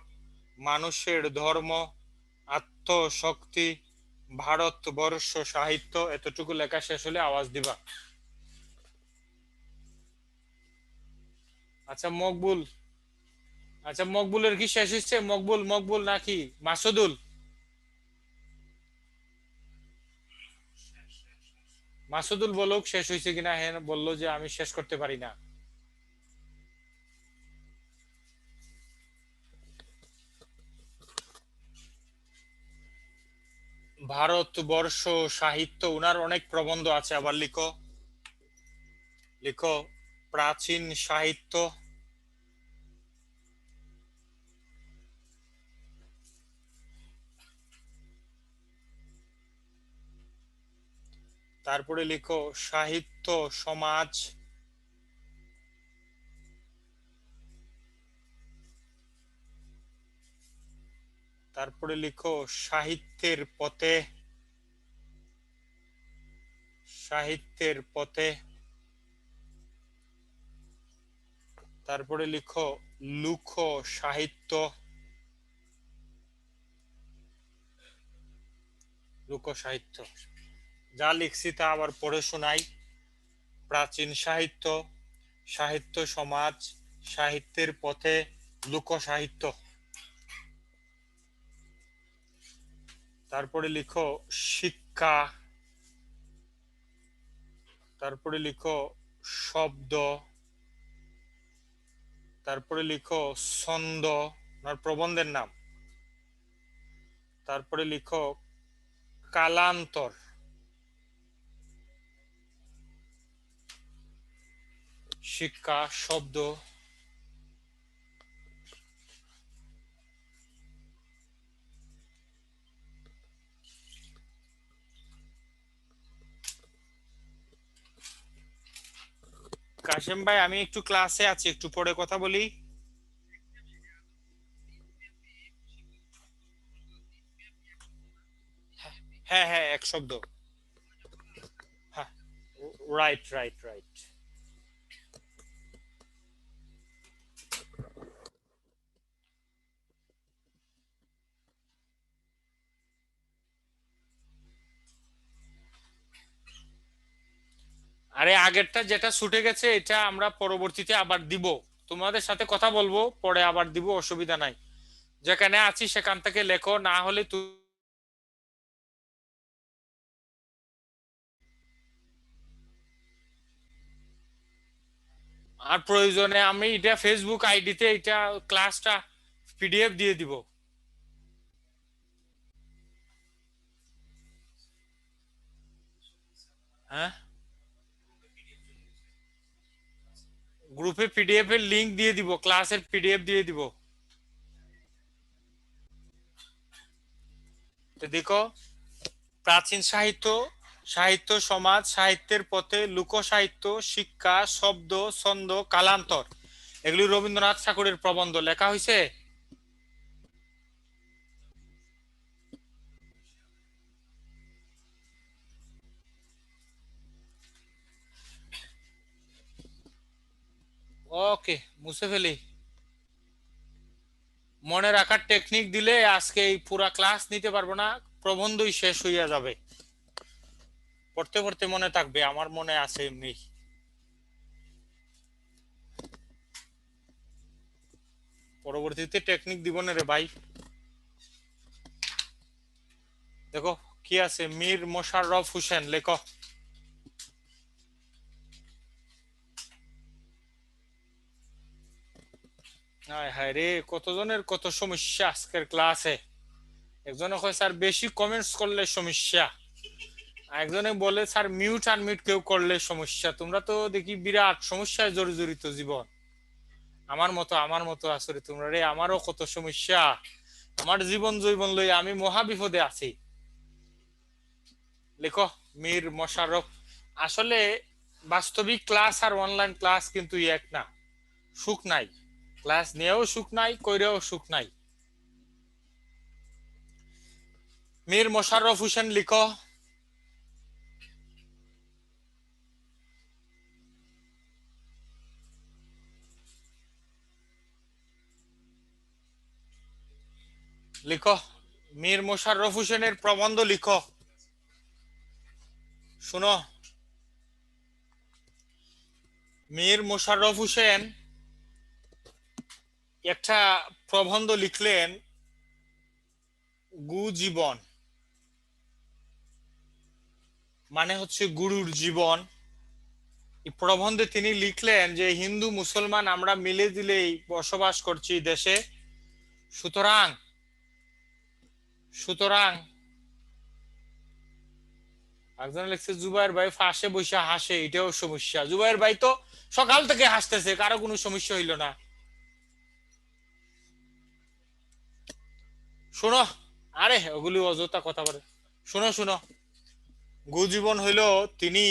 মানুষের ধর্ম, আত্মশক্তি, ভারতবর্ষ সাহিত্য। এতটুকু লেখা শেষ হলে আওয়াজ দিবা। আচ্ছা মকবুল, আচ্ছা মকবুলের কি শেষ হচ্ছে? মকবুল, মকবুল নাকি মাসুদুল? মাসুদুল বলুক শেষ হয়েছে কিনা। হ্যাঁ বললো যে আমি শেষ করতে পারি না। ভারতবর্ষ সাহিত্য, উনার অনেক প্রবন্ধ আছে। আবার লিখো, লিখো প্রাচীন সাহিত্য, তারপরে লিখো সাহিত্য সমাজ, তারপরে লিখো সাহিত্যের পথে, সাহিত্যের পথে, তারপরে লিখো লোক সাহিত্য, লোক সাহিত্য। যা লিখছি তা আবার পড়ে শোনাই। প্রাচীন সাহিত্য, সাহিত্য সমাজ, সাহিত্যের পথে, লোক সাহিত্য। তারপরে লিখো শিক্ষা, তারপরে লিখো শব্দ, তারপরে লিখো ছন্দ, প্রবন্ধের নাম। তারপরে লিখো কালান্তর, শিক্ষা শব্দ, কাশেম ভাই আমি একটু ক্লাসে আছি, একটু পরে কথা বলি। হ্যাঁ হ্যাঁ এক শব্দ। হ্যাঁ রাইট রাইট রাইট। আরে আগেরটা যেটা ছুটে গেছে এটা আমরা পরবর্তীতে আবার দিব। তোমাদের সাথে কথা বলবো পরে আবার দিব, অসুবিধা নাই। যেখানে আছি সেখান থেকে লেখো, না হলে আর প্রয়োজনে আমি এটা ফেসবুক আইডিতে এটা ক্লাসটা পিডিএফ দিয়ে দিব। হ্যাঁ গ্রুপে পিডিএফ এর লিংক দিয়ে দিব, ক্লাসের পিডিএফ দিয়ে দিব। তো দেখো প্রাচীন সাহিত্য, সাহিত্য সমাজ, সাহিত্যের পথে, লোক সাহিত্য, শিক্ষা শব্দ ছন্দ কালান্তর, এগুলি রবীন্দ্রনাথ ঠাকুরের প্রবন্ধ লেখা হয়েছে। ওকে মুছে ফেলি। মনে রাখার টেকনিক দিলে আজকে এই পুরা ক্লাস নিতে পারবো না, প্রবন্ধই শেষ হইয়া যাবে। পড়তে পড়তে মনে থাকবে, আমার মনে আছে এমনি। পরবর্তীতে টেকনিক দিব না রে ভাই। দেখো কি আছে, মীর মোশাররফ হোসেন লেখো। হায় হায় রে, কতজনের কত সমস্যা আজকের ক্লাসে। একজনে কয় স্যার বেশি কমেন্টস করলে সমস্যা, একজনে বলে স্যার মিউট আনমিউট কেউ করলে সমস্যা। তোমরা তো দেখি বিরাট সমস্যায় জর্জরিত জীবন। আমার মতো আসলে তোমরা রে, আমারও কত সমস্যা। আমার জীবন জৈবন লই আমি মহা বিপদে আছি। লেখো মীর মোশাররফ। আসলে বাস্তবিক ক্লাস আর অনলাইন ক্লাস কিন্তু এক না, সুখ নাই। ক্লাস নিয়েও সুখ নাই, কইরেও সুখ নাই। মীর মোশাররফ হোসেন লিখো। লিখো, মীর মোশাররফ হোসেনের প্রবন্ধ লিখো। শুনো, মীর মোশাররফ হোসেন একটা প্রবন্ধ লিখলেন, গু জীবন, মানে হচ্ছে গুরুর জীবন। এই প্রবন্ধে তিনি লিখলেন যে হিন্দু মুসলমান আমরা মিলে দিলেই বসবাস করছি দেশে, সুতরাং সুতরাং একজন লিখছে জুবাইর ভাই ফাঁসে বসে হাসে, এটাও সমস্যা। জুবাইর ভাই তো সকাল থেকে হাসতেছে, কারো কোনো সমস্যা হইল না। শোনো, আরে ওগুলি অযথা কথা বলে। শোনো শোনো, জীবন হইল, তিনি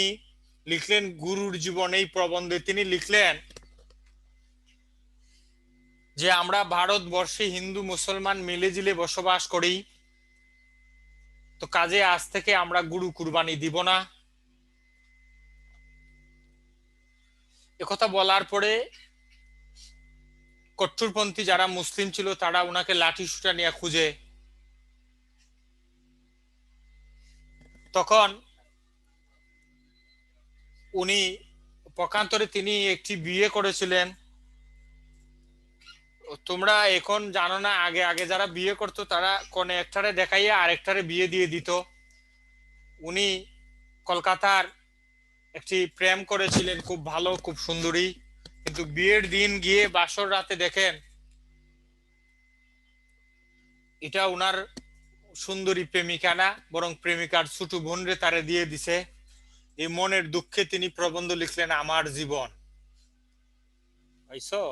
লিখলেন গুরুর জীবন। এই প্রবন্ধে তিনি লিখলেন যে আমরা ভারতবর্ষে হিন্দু মুসলমান মিলেজিলে বসবাস করি, তো কাজে আজ থেকে আমরা গুরু কুরবানি দিব না। একথা বলার পরে কট্টরপন্থী যারা মুসলিম ছিল তারা ওনাকে লাঠি সুটা নিয়ে খুঁজে। তখন উনি পক্ষান্তরে তিনি একটি বিয়ে করেছিলেন। তোমরা এখন জানো না, আগে আগে যারা বিয়ে করতো তারা কোন একটারে দেখাইয়া আরেকটারে বিয়ে দিয়ে দিত। উনি কলকাতার একটি প্রেম করেছিলেন, খুব ভালো, খুব সুন্দরী, কিন্তু বিয়ের দিন গিয়ে বাসর রাতে দেখেন এটা উনার সুন্দরী প্রেমিকা না, বরং প্রেমিকার ছোট বোন রে তারে দিয়ে দিছে। এই মনের দুঃখে তিনি প্রবন্ধ লিখলেন আমার জীবন। পাইছো?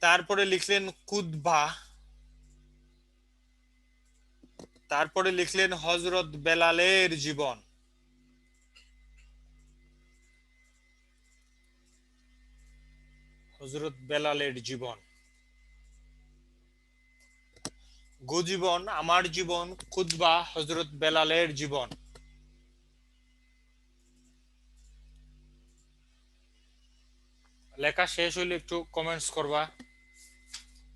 তারপরে লিখলেন কুদবা, তারপরে লিখলেন হযরত বেলালের জীবন। হযরত বেলালের জীবন, জীবন, আমার জীবন, কুদবা, হযরত বেলালের জীবন। লেখা শেষ হইলে একটু কমেন্টস করবা।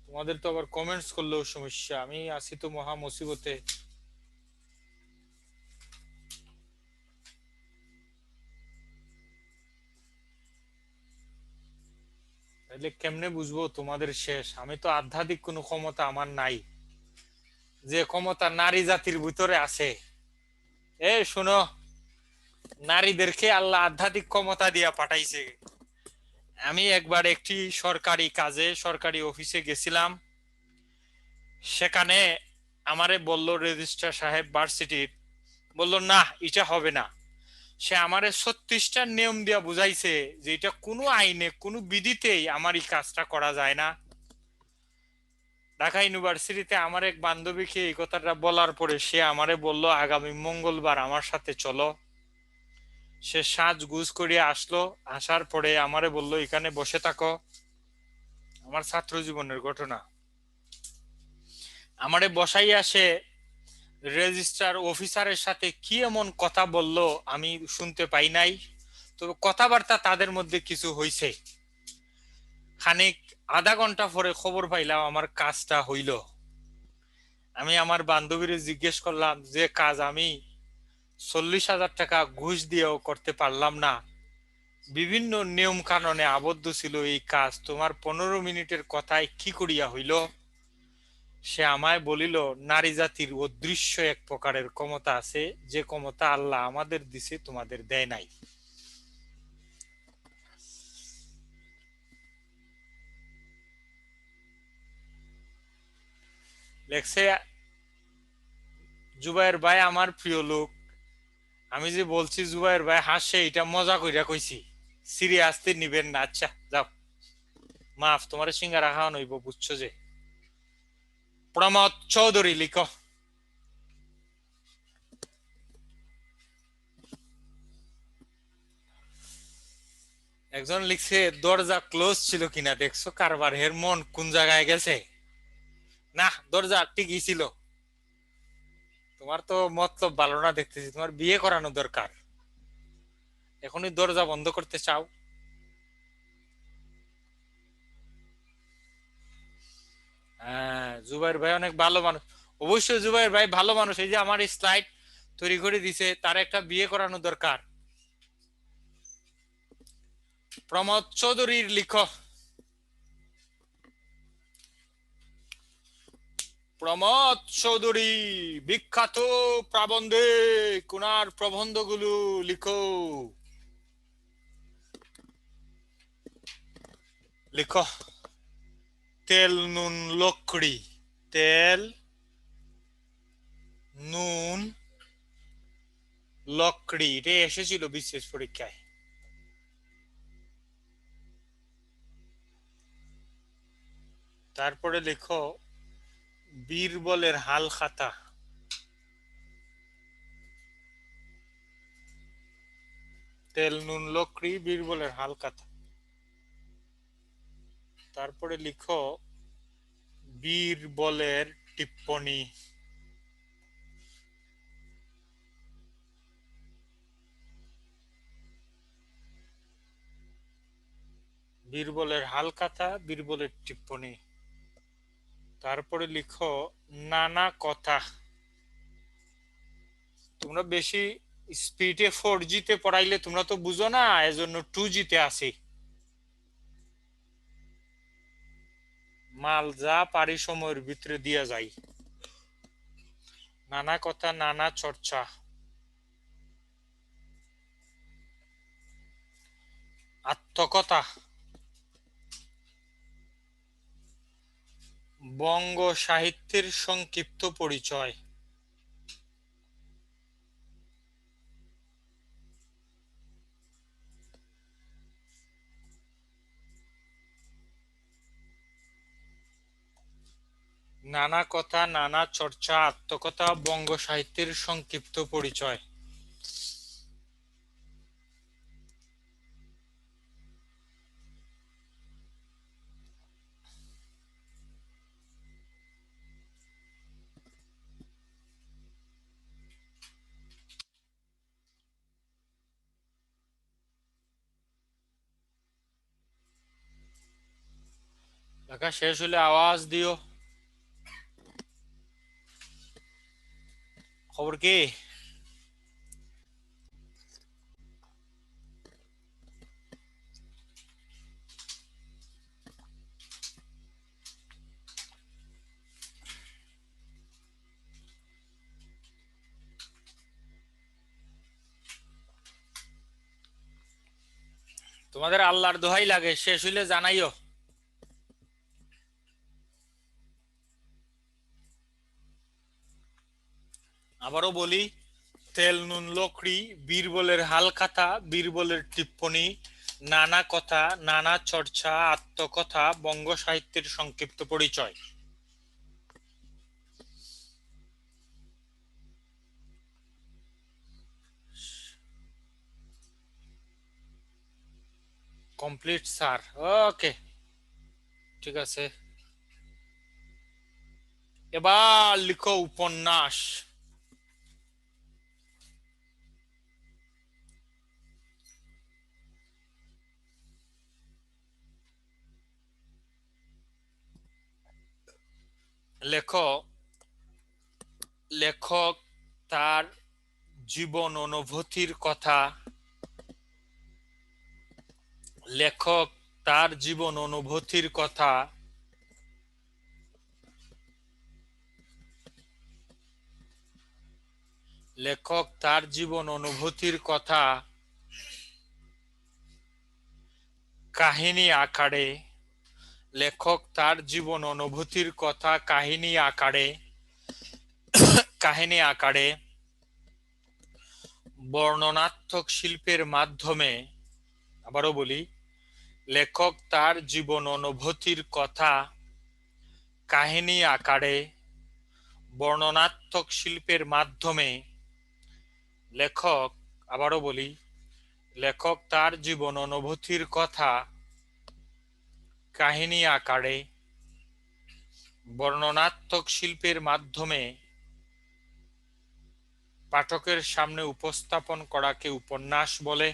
তোমাদের তো আবার কমেন্টস করলেও সমস্যা, আমি আছি তো মহা মুসিবতে। তাহলে কেমনে বুঝবো তোমাদের শেষ? আমি তো আধ্যাত্মিক কোনো ক্ষমতা আমার নাই, যে ক্ষমতা নারী জাতির ভিতরে আছে। এ শোনো, নারীদেরকে আল্লাহ আধ্যাত্মিক ক্ষমতা দিয়া পাঠাইছে। আমি একবার একটি সরকারি কাজে, সরকারি অফিসে গেছিলাম। সেখানে আমারে বলল রেজিস্ট্রার সাহেব ভার্সিটির, বলল না এটা হবে না। সে আমারে 36টা নিয়ম দিয়া বুঝাইছে যে এটা কোনো আইনে, কোনো বিধিতেই আমার এই কাজটা করা যায় না। ঢাকা ইউনিভার্সিটিতে আমার এক বান্ধবীকে এই কথাটা বলার পরে সে আমারে বলল আগামী মঙ্গলবার আমার সাথে চলো। সে সাজগুজ করিয়া আসলো, আসার পরে আমারে বলল এখানে বসে থাকো। আমার ছাত্র জীবনের ঘটনা। আমারে বসাইয়া সে রেজিস্ট্রার অফিসারের সাথে কি এমন কথা বলল আমি শুনতে পাই নাই, তবে কথাবার্তা তাদের মধ্যে কিছু হইছে। খানিক আধা ঘন্টা পরে খবর পাইলাম আমার কাজটা হইল। আমি আমার বান্ধবীর জিজ্ঞেস করলাম যে কাজ আমি 40,000 টাকা ঘুষ দিয়েও করতে পারলাম না, বিভিন্ন নিয়ম কানুনে আবদ্ধ ছিল এই কাজ, তোমার 15 মিনিটের কথায় কি করিয়া হইল? সে আমায় বলিল নারী জাতির অদৃশ্য এক প্রকারের ক্ষমতা আছে, যে ক্ষমতা আল্লাহ আমাদের দিছে, তোমাদের দেয় নাই। লেখছে জুবাইর ভাই আমার প্রিয় লোক। আমি যে বলছি জুবাইর ভাই হাসে, এটা মজা কইরা কইছি, সিরিয়াসলি নিবেন না। আচ্ছা যাও, মাফ, তোমার সিঙ্গারা খাওয়ানো হইব, বুঝছো? যে প্রমোদ চৌধুরী লিখো। একজন লিখছে দরজা ক্লোজ ছিল কিনা দেখছো কারবার, হের মন কোন জায়গায় গেছে। না, দরজা ঠিকই ছিল। তোমার তো মতলব ভালো না দেখতেছি, তোমার বিয়ে করানো দরকার। এখনই দরজা বন্ধ করতে চাও? হ্যাঁ, জুবাইর ভাই অনেক ভালো মানুষ। অবশ্যই জুবাইর ভাই ভালো মানুষ। এই যে আমার স্লাইড তৈরি করে দিছে, তার একটা বিয়ে করানো দরকার। প্রমোদ চৌধুরীর লিখ, প্রমোদ চৌধুরী বিখ্যাত প্রাবন্ধিক, ওনার প্রবন্ধগুলো লিখো। লিখো তেল নুন লকড়ি, তেল নুন লকড়ি, এটা এসেছিল বিশেষ পরীক্ষায়। তারপরে লিখো বীরবলের হাল খাতা, তেল নুন লকড়ি বীরবলের হাল খাতা। তারপরে লিখো বীরবলের টিপ্পনী, বীরবলের হাল খাতা, বীরবলের টিপ্পনী। তারপরে লিখো নানা কথা। তোমরা বেশি স্পিডে 4G তে পড়াইলে তোমরা তো বুঝো না, এজন্য 2G তে আসি। মাল যা পারি সময়ের ভিতরে দিয়া যাই। নানা কথা, নানা চর্চা। আত্মকথা, বঙ্গ সাহিত্যের সংক্ষিপ্ত পরিচয়। নানা কথা, নানা চর্চা, আত্মকথা, বঙ্গ সাহিত্যের সংক্ষিপ্ত পরিচয়। লেখা শেষ হলে আওয়াজ দিও। খবর কি? তোমাদের আল্লাহর দোহাই লাগে, শেষ হইলে জানাইও। আবারও বলি, তেল নুন লকড়ি, বীরবলের হাল খাতা, বীরবলের টিপ্পনী, নানা কথা, নানা চর্চা, আত্মকথা, বঙ্গ সাহিত্যের সংক্ষিপ্ত পরিচয়। কমপ্লিট স্যার, ওকে, ঠিক আছে। এবার লিখো উপন্যাস। লেখো লেখক তার জীবন অনুভূতির কথা, লেখক তার জীবন অনুভূতির কথা, লেখক তার জীবন অনুভূতির কথা কাহিনী আকারে, লেখক তার জীবন অনুভূতির কথা কাহিনী আকারে বর্ণনাত্মক শিল্পের মাধ্যমে, আবারও বলি, লেখক তার জীবন অনুভূতির কথা কাহিনী আকারে বর্ণনাত্মক শিল্পের মাধ্যমে, লেখক, আবারও বলি, লেখক তার জীবন অনুভূতির কথা কাহিনী আকারে বর্ণনাত্মক শিল্পের মাধ্যমে পাঠকের সামনে উপস্থাপন করাকে উপন্যাস বলে।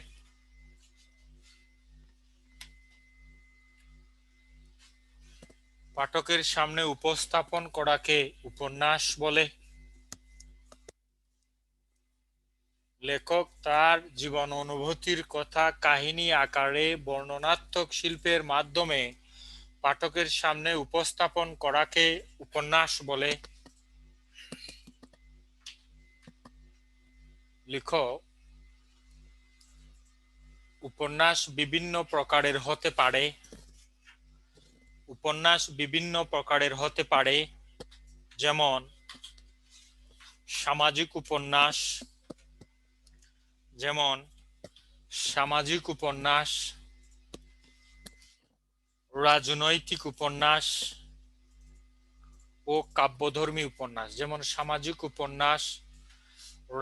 পাঠকের সামনে উপস্থাপন করাকে উপন্যাস বলে। লেখক তার জীবন অনুভূতির কথা কাহিনী আকারে বর্ণনাত্মক শিল্পের মাধ্যমে পাঠকের সামনে উপস্থাপন করাকে উপন্যাস বলে। লিখো, উপন্যাস বিভিন্ন প্রকারের হতে পারে। উপন্যাস বিভিন্ন প্রকারের হতে পারে, যেমন সামাজিক উপন্যাস, যেমন সামাজিক উপন্যাস, রাজনৈতিক উপন্যাস ও কাব্যধর্মী উপন্যাস। যেমন সামাজিক উপন্যাস,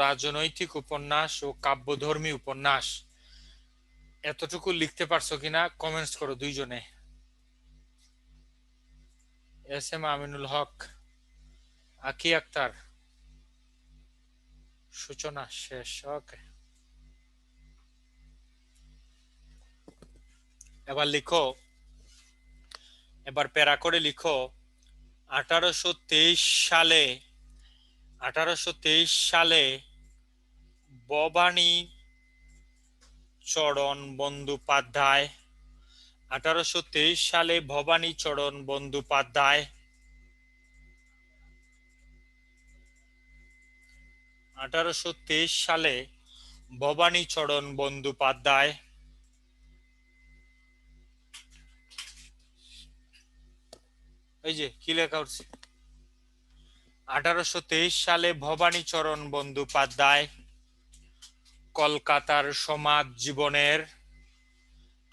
রাজনৈতিক উপন্যাস ও কাব্যধর্মী উপন্যাস। এতটুকু লিখতে পারছো কিনা কমেন্টস করো দুইজনে। এস এম আমিনুল হক, আকি আক্তার, সূচনা শেষ। ওকে, এবার লিখো, এবার প্যারা করে লিখো 1823 সালে 1823 সালে ভবানী চরণ বন্দ্যোপাধ্যায় 1823 সালে ভবানী চরণ বন্দ্যোপাধ্যায় 1823 সালে ভবানী চরণ বন্দ্যোপাধ্যায় এই যে কি লেখা উঠছে, 1823 সালে ভবানী চরণ বন্দ্যোপাধ্যায় কলকাতার সমাজ জীবনের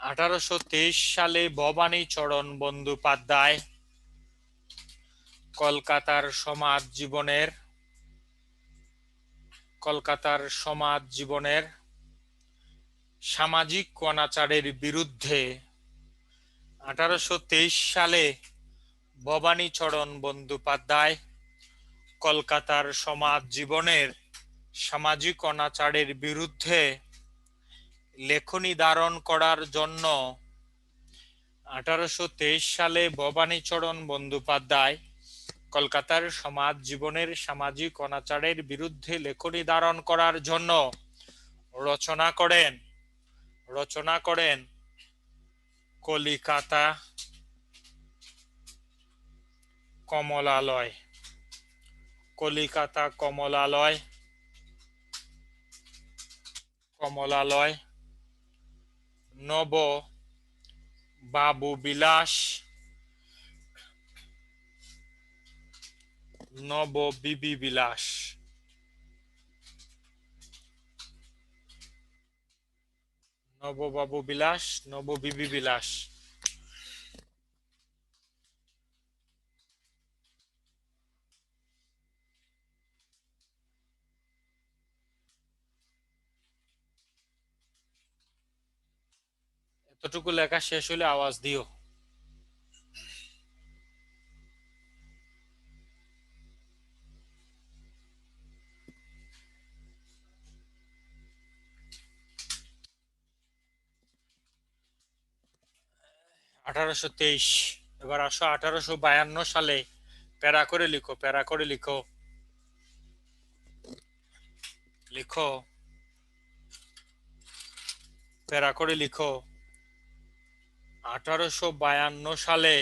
1823 সালে ভবানী চরণ বন্দ্যোপাধ্যায় কলকাতার সমাজ জীবনের সামাজিক অনাচারের বিরুদ্ধে 1823 সালে ভবানী চরণ বন্দ্যোপাধ্যায় কলকাতার সমাজ জীবনের সামাজিক অনাচারের বিরুদ্ধে লেখনী ধারণ করার জন্য 1823 সালে ভবানী চরণ বন্দ্যোপাধ্যায় কলকাতার সমাজ জীবনের সামাজিক অনাচারের বিরুদ্ধে লেখনী ধারণ করার জন্য রচনা করেন কলিকাতা কমলালয় নব বাবু বিলাস নববিবি বিলাস নববাবু বিলাস নববিবি বিলাস। এতটুকু লেখা শেষ হলে আওয়াজ দিও। আঠারোশো তেইশ। এবার আসো 1852 সালে। প্যারা করে লিখো, প্যারা করে লিখো 1852 সালে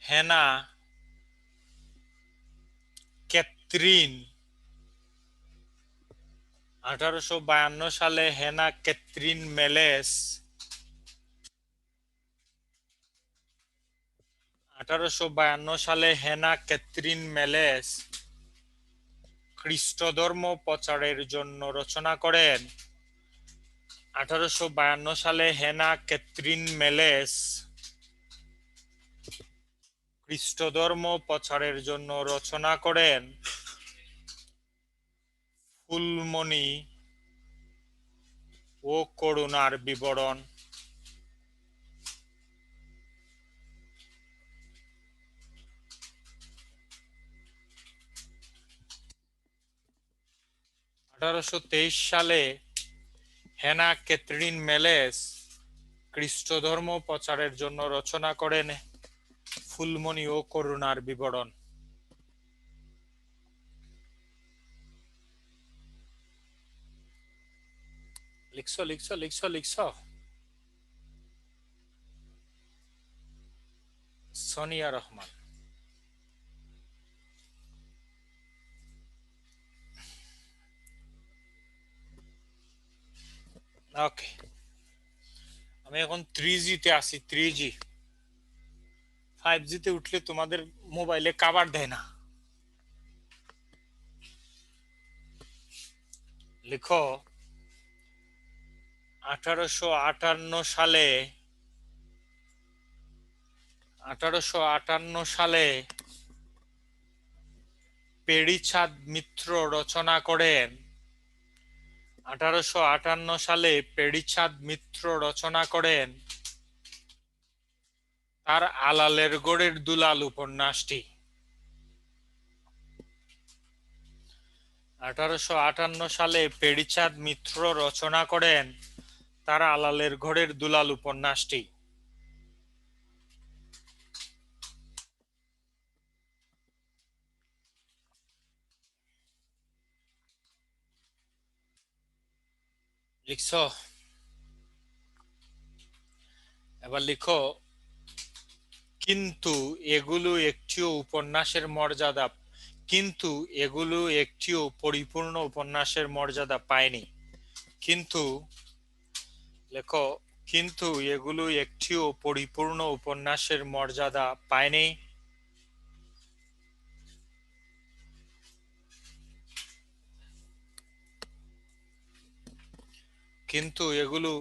হেনা ক্যাথরিন 1852 সালে হেনা ক্যাথরিন মেলেস 1852 সালে হেনা ক্যাথরিন মেলেস খ্রিস্ট ধর্ম প্রচারের জন্য রচনা করেন। 1852 সালে হেনা ক্যাথরিন মেলেস খ্রিস্ট ধর্ম প্রচারের জন্য রচনা করেন ফুলমণি ও করুণার বিবরণ। 1823 সালে হেনা ক্যাথরিন মেলেস খ্রিস্ট ধর্ম প্রচারের জন্য রচনা করেন ফুলমণি ও করুণার বিবরণ। লিখছো লিখছো লিখছো লিখছো। সোনিয়া রহমান। ওকে, আমি এখন 3G তে আছি। 3G, 5G তে উঠলে তোমাদের মোবাইলে কাভার দেয় না। লিখো 1858 সালে 1858 সালে পেড়িচাঁদ মিত্র রচনা করেন 1858 সালে পেড়িচাঁদ মিত্র রচনা করেন তার আলালের গোড়ের দুলাল উপন্যাসটি। 1858 সালে পেড়িচাঁদ মিত্র রচনা করেন তার আলালের ঘরের দুলাল উপন্যাসটি। লিখছো? এবার লিখো কিন্তু এগুলো একটিও উপন্যাসের মর্যাদা কিন্তু এগুলো একটিও পরিপূর্ণ উপন্যাসের মর্যাদা পায়নি। কিন্তু লেখো কিন্তু এগুলো একটিও পরিপূর্ণ উপন্যাসের মর্যাদা পায়নি। কিন্তু এগুলো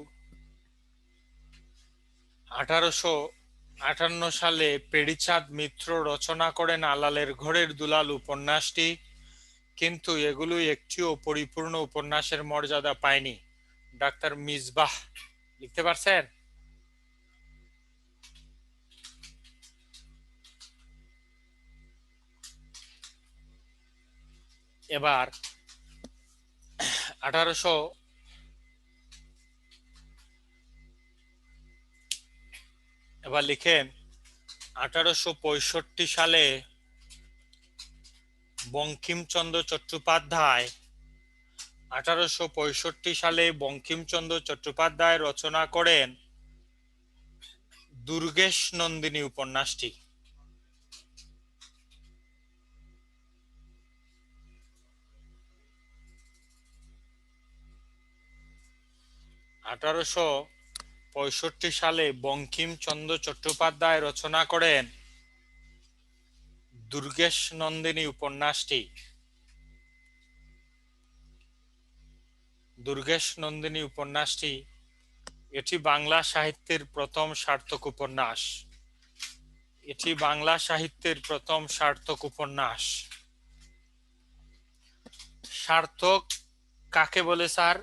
1858 সালে পেড়িচাঁদ মিত্র রচনা করেন আলালের ঘরের দুলাল উপন্যাসটি। কিন্তু এগুলো একটিও পরিপূর্ণ উপন্যাসের মর্যাদা পায়নি। ডাক্তার মিসবাহ। লিখতে পারছেন? এবার 1800 এবার লিখেন 1865 সালে বঙ্কিমচন্দ্র চট্টোপাধ্যায় 1865 সালে বঙ্কিমচন্দ্র চট্টোপাধ্যায় রচনা করেন দুর্গেশ নন্দিনী উপন্যাসটি। 1865 সালে বঙ্কিমচন্দ্র চট্টোপাধ্যায় রচনা করেন দুর্গেশ নন্দিনী উপন্যাসটি। দুর্গেশ নন্দিনী উপন্যাসটি এটি বাংলা সাহিত্যের প্রথম সার্থক উপন্যাস। এটি বাংলা সাহিত্যের প্রথম সার্থক উপন্যাস। সার্থক কাকে বলে স্যার?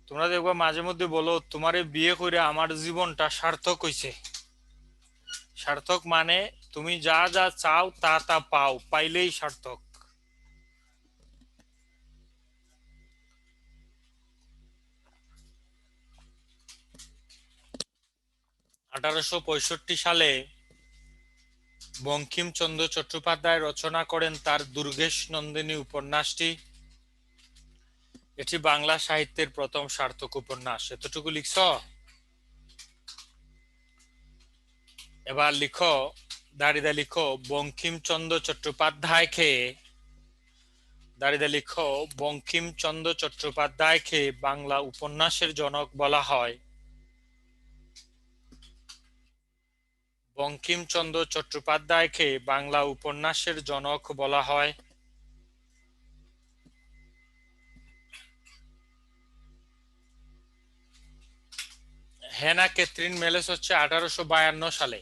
তোমরা দেখবা মাঝে মধ্যে বলো তোমারে বিয়ে করে আমার জীবনটা সার্থক হইছে। সার্থক মানে তুমি যা যা চাও তা তা পাও, পাইলেই সার্থক। আঠারোশো 65 সালে বঙ্কিমচন্দ্র চট্টোপাধ্যায় রচনা করেন তার দুর্গেশ নন্দিনী উপন্যাসটি। এটি বাংলা সাহিত্যের প্রথম সার্থক উপন্যাস। এতটুকু লিখছ? এবার লিখো, দাঁড়িয়ে লিখো বঙ্কিমচন্দ্র চট্টোপাধ্যায়কে দাঁড়িয়ে লিখো বঙ্কিমচন্দ্র চট্টোপাধ্যায়কে বাংলা উপন্যাসের জনক বলা হয়। বঙ্কিমচন্দ্র চট্টোপাধ্যায়কে বাংলা উপন্যাসের জনক বলা হয়। হেনা ক্যাথরিন মেলেস হচ্ছে 1852 সালে।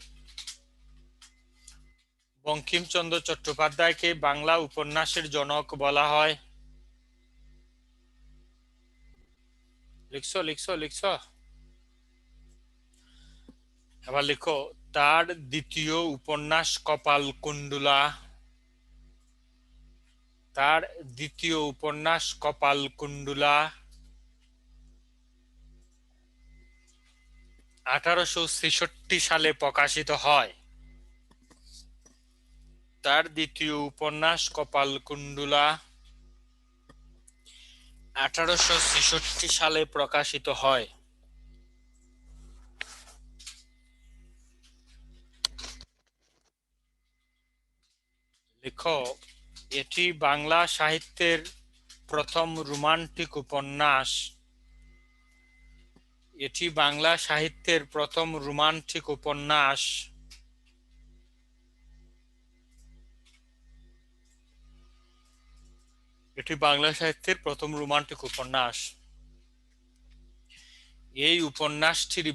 বঙ্কিমচন্দ্র চট্টোপাধ্যায়কে বাংলা উপন্যাসের জনক বলা হয়। লিখছো লিখছো লিখছো। এবার লিখো তার দ্বিতীয় উপন্যাস কপালকুণ্ডলা। তার দ্বিতীয় উপন্যাস কপালকুণ্ডলা। 1866 সালে প্রকাশিত হয়। তার দ্বিতীয় উপন্যাস কপালকুণ্ডলা 1866 সালে প্রকাশিত হয়। লেখো, এটি বাংলা সাহিত্যের প্রথম রোমান্টিক উপন্যাস। এটি বাংলা সাহিত্যের প্রথম রোমান্টিক উপন্যাস। এটি বাংলা সাহিত্যের প্রথম রোমান্টিক উপন্যাস। এই উপন্যাসটির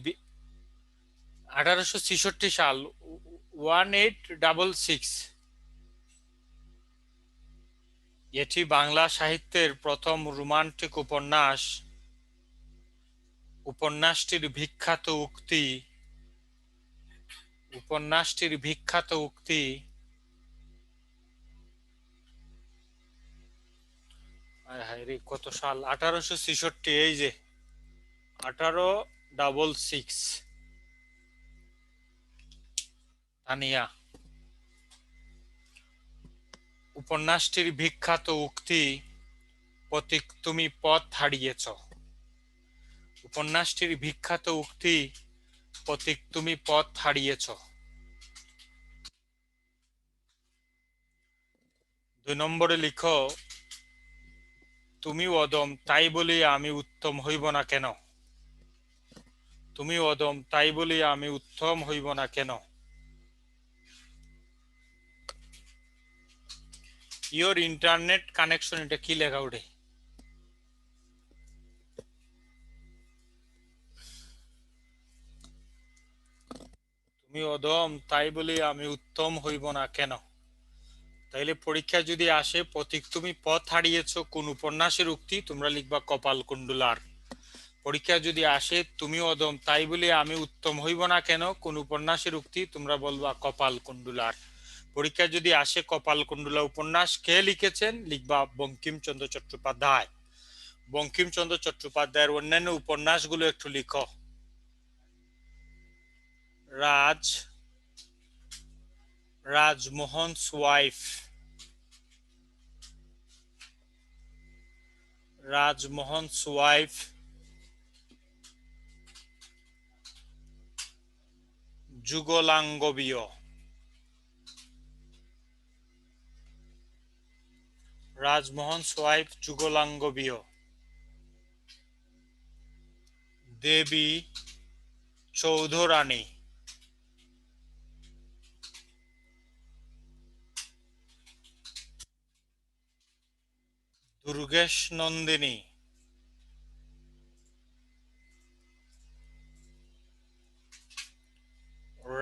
1866 সাল 1866। এটি বাংলা সাহিত্যের প্রথম রোমান্টিক উপন্যাস। উপন্যাসটির বিখ্যাত উক্তি কত সাল? 1866। এই যে 1866 তানিয়া। উপন্যাসটির বিখ্যাত উক্তি, পথিক তুমি পথ হারিয়েছ। উপন্যাসটির বিখ্যাত উক্তি, পথিক তুমি পথ হারিয়েছ। 2 নম্বরে লিখো, তুমি অদম তাই বলি আমি উত্তম হইব না কেন। তুমি অদম তাই বলি আমি উত্তম হইব না কেন। ইয়োর ইন্টারনেট কানেকশন, এটা কি লেখা ওঠে? তুমি অদম তাই বলি আমি উত্তম হইব না কেন। তাইলে পরীক্ষা যদি আসে পথিক তুমি পথ হারিয়েছ কোন উপন্যাসের উক্তি, তোমরা লিখবা কপালকুণ্ডলার। পরীক্ষা যদি আসে তুমি অদম তাই বলি আমি উত্তম হইব না কেন কোন উপন্যাসের উক্তি, তোমরা বলবা কপালকুণ্ডলার। পরীক্ষা যদি আসে কপালকুণ্ডলা উপন্যাস কে লিখেছেন, লিখবা বঙ্কিমচন্দ্র চট্টোপাধ্যায়। বঙ্কিমচন্দ্র চট্টোপাধ্যায়ের অন্যান্য উপন্যাসগুলো একটু লিখো। Rajmohan's wife, Rajmohan's wife, Jugalanguriya, Rajmohan's wife Jugalanguriya, Debi Chaudhurani, Durgesh Nandini,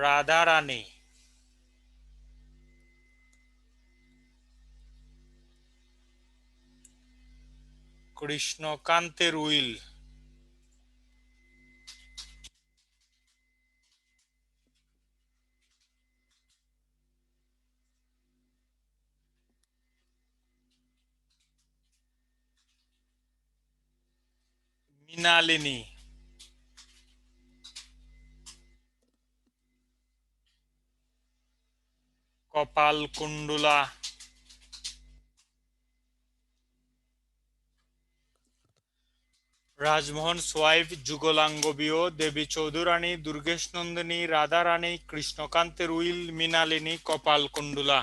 Radharani, কৃষ্ণকান্তের উইল, মৃণালিনী, কপালকুণ্ডলা, রাজমোহনস ওয়াইফ যুগলাঙ্গবীয়, দেবী চৌধুরানী, দুর্গেশ নন্দিনী, রাধারানী, কৃষ্ণকান্তের উইল, মৃণালিনী, কপালকুণ্ডলা।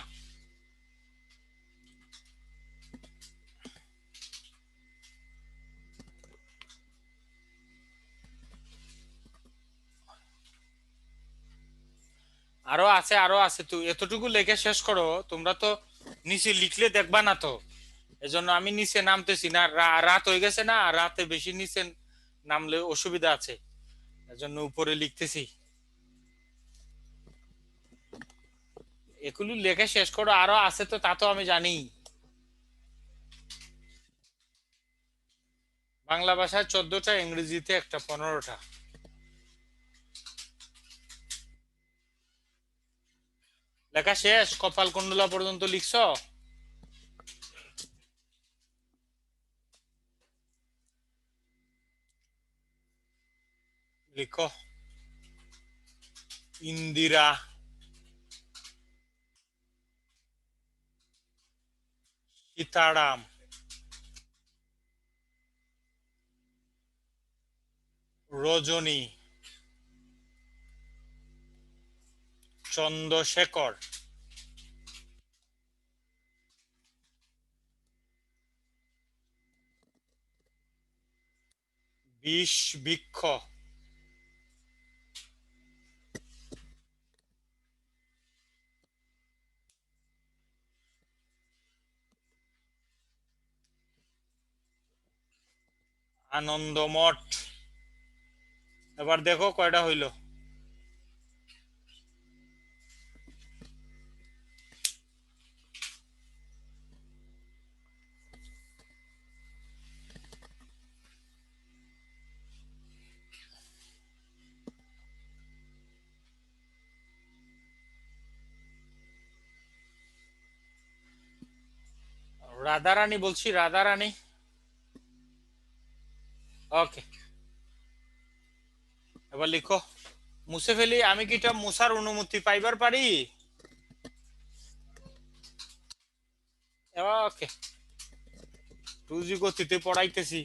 আরো আছে তো, এতটুকু লেখে শেষ করো। তোমরা তো নিচে লিখলে দেখবা না তো, এজন্য আমি নিচে নামতেছি না। রাত হয়ে গেছে না, রাতে বেশি নিচে নামলে অসুবিধা আছে, এজন্য উপরে লিখতেছি। এগুলো লেখে শেষ করো, আরো আছে তো, তা তো আমি জানি। বাংলা ভাষায় 14টা, ইংরেজিতে একটা 15টা। লেখা শেষ? কপালকুণ্ডলা পর্যন্ত লিখছো? লিখো। ইন্দিরা, সীতারাম, রজনী, চন্দ্রশেখর, বিষ বৃক্ষ, আনন্দমঠ। এবার দেখো কয়টা হইল। রাধারানী বলছি, রাধারানী। ওকে, এবার লিখো। মুছে ফেলি, আমি কি এটা মুছার অনুমতি পাইবার পারি? ওকে, 2G গতিতে পড়াইতেছি।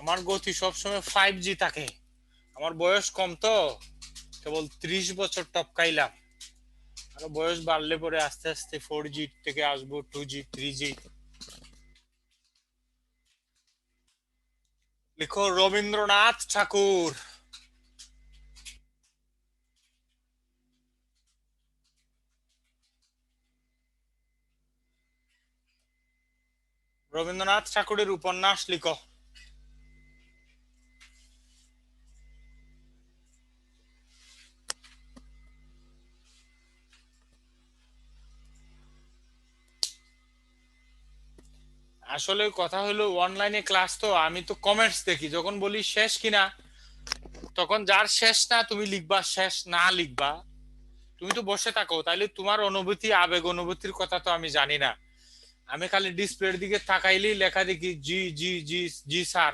আমার গতি সবসময় 5G থাকে। আমার বয়স কম তো, কেবল 30 বছর টপকাইলাম। আরো বয়স বাড়লে পরে আস্তে আস্তে 4G থেকে আসবো 2G 3G। লিখো রবীন্দ্রনাথ ঠাকুর। রবীন্দ্রনাথ ঠাকুরের উপন্যাস লিখো। আসলে কথা হলো অনলাইনে ক্লাস তো, আমি তো কমেন্টস দেখি, যখন বলি শেষ কিনা তখন যার শেষ না তুমি লিখবা, শেষ না লিখবা। তুমি তো বসে থাকো, তাইলে তোমার অনুভূতি, আবেগ অনুভূতির কথা তো আমি জানি না। আমি খালি ডিসপ্লের দিকে তাকাইলেই লেখা দেখি জি জি জি জি স্যার,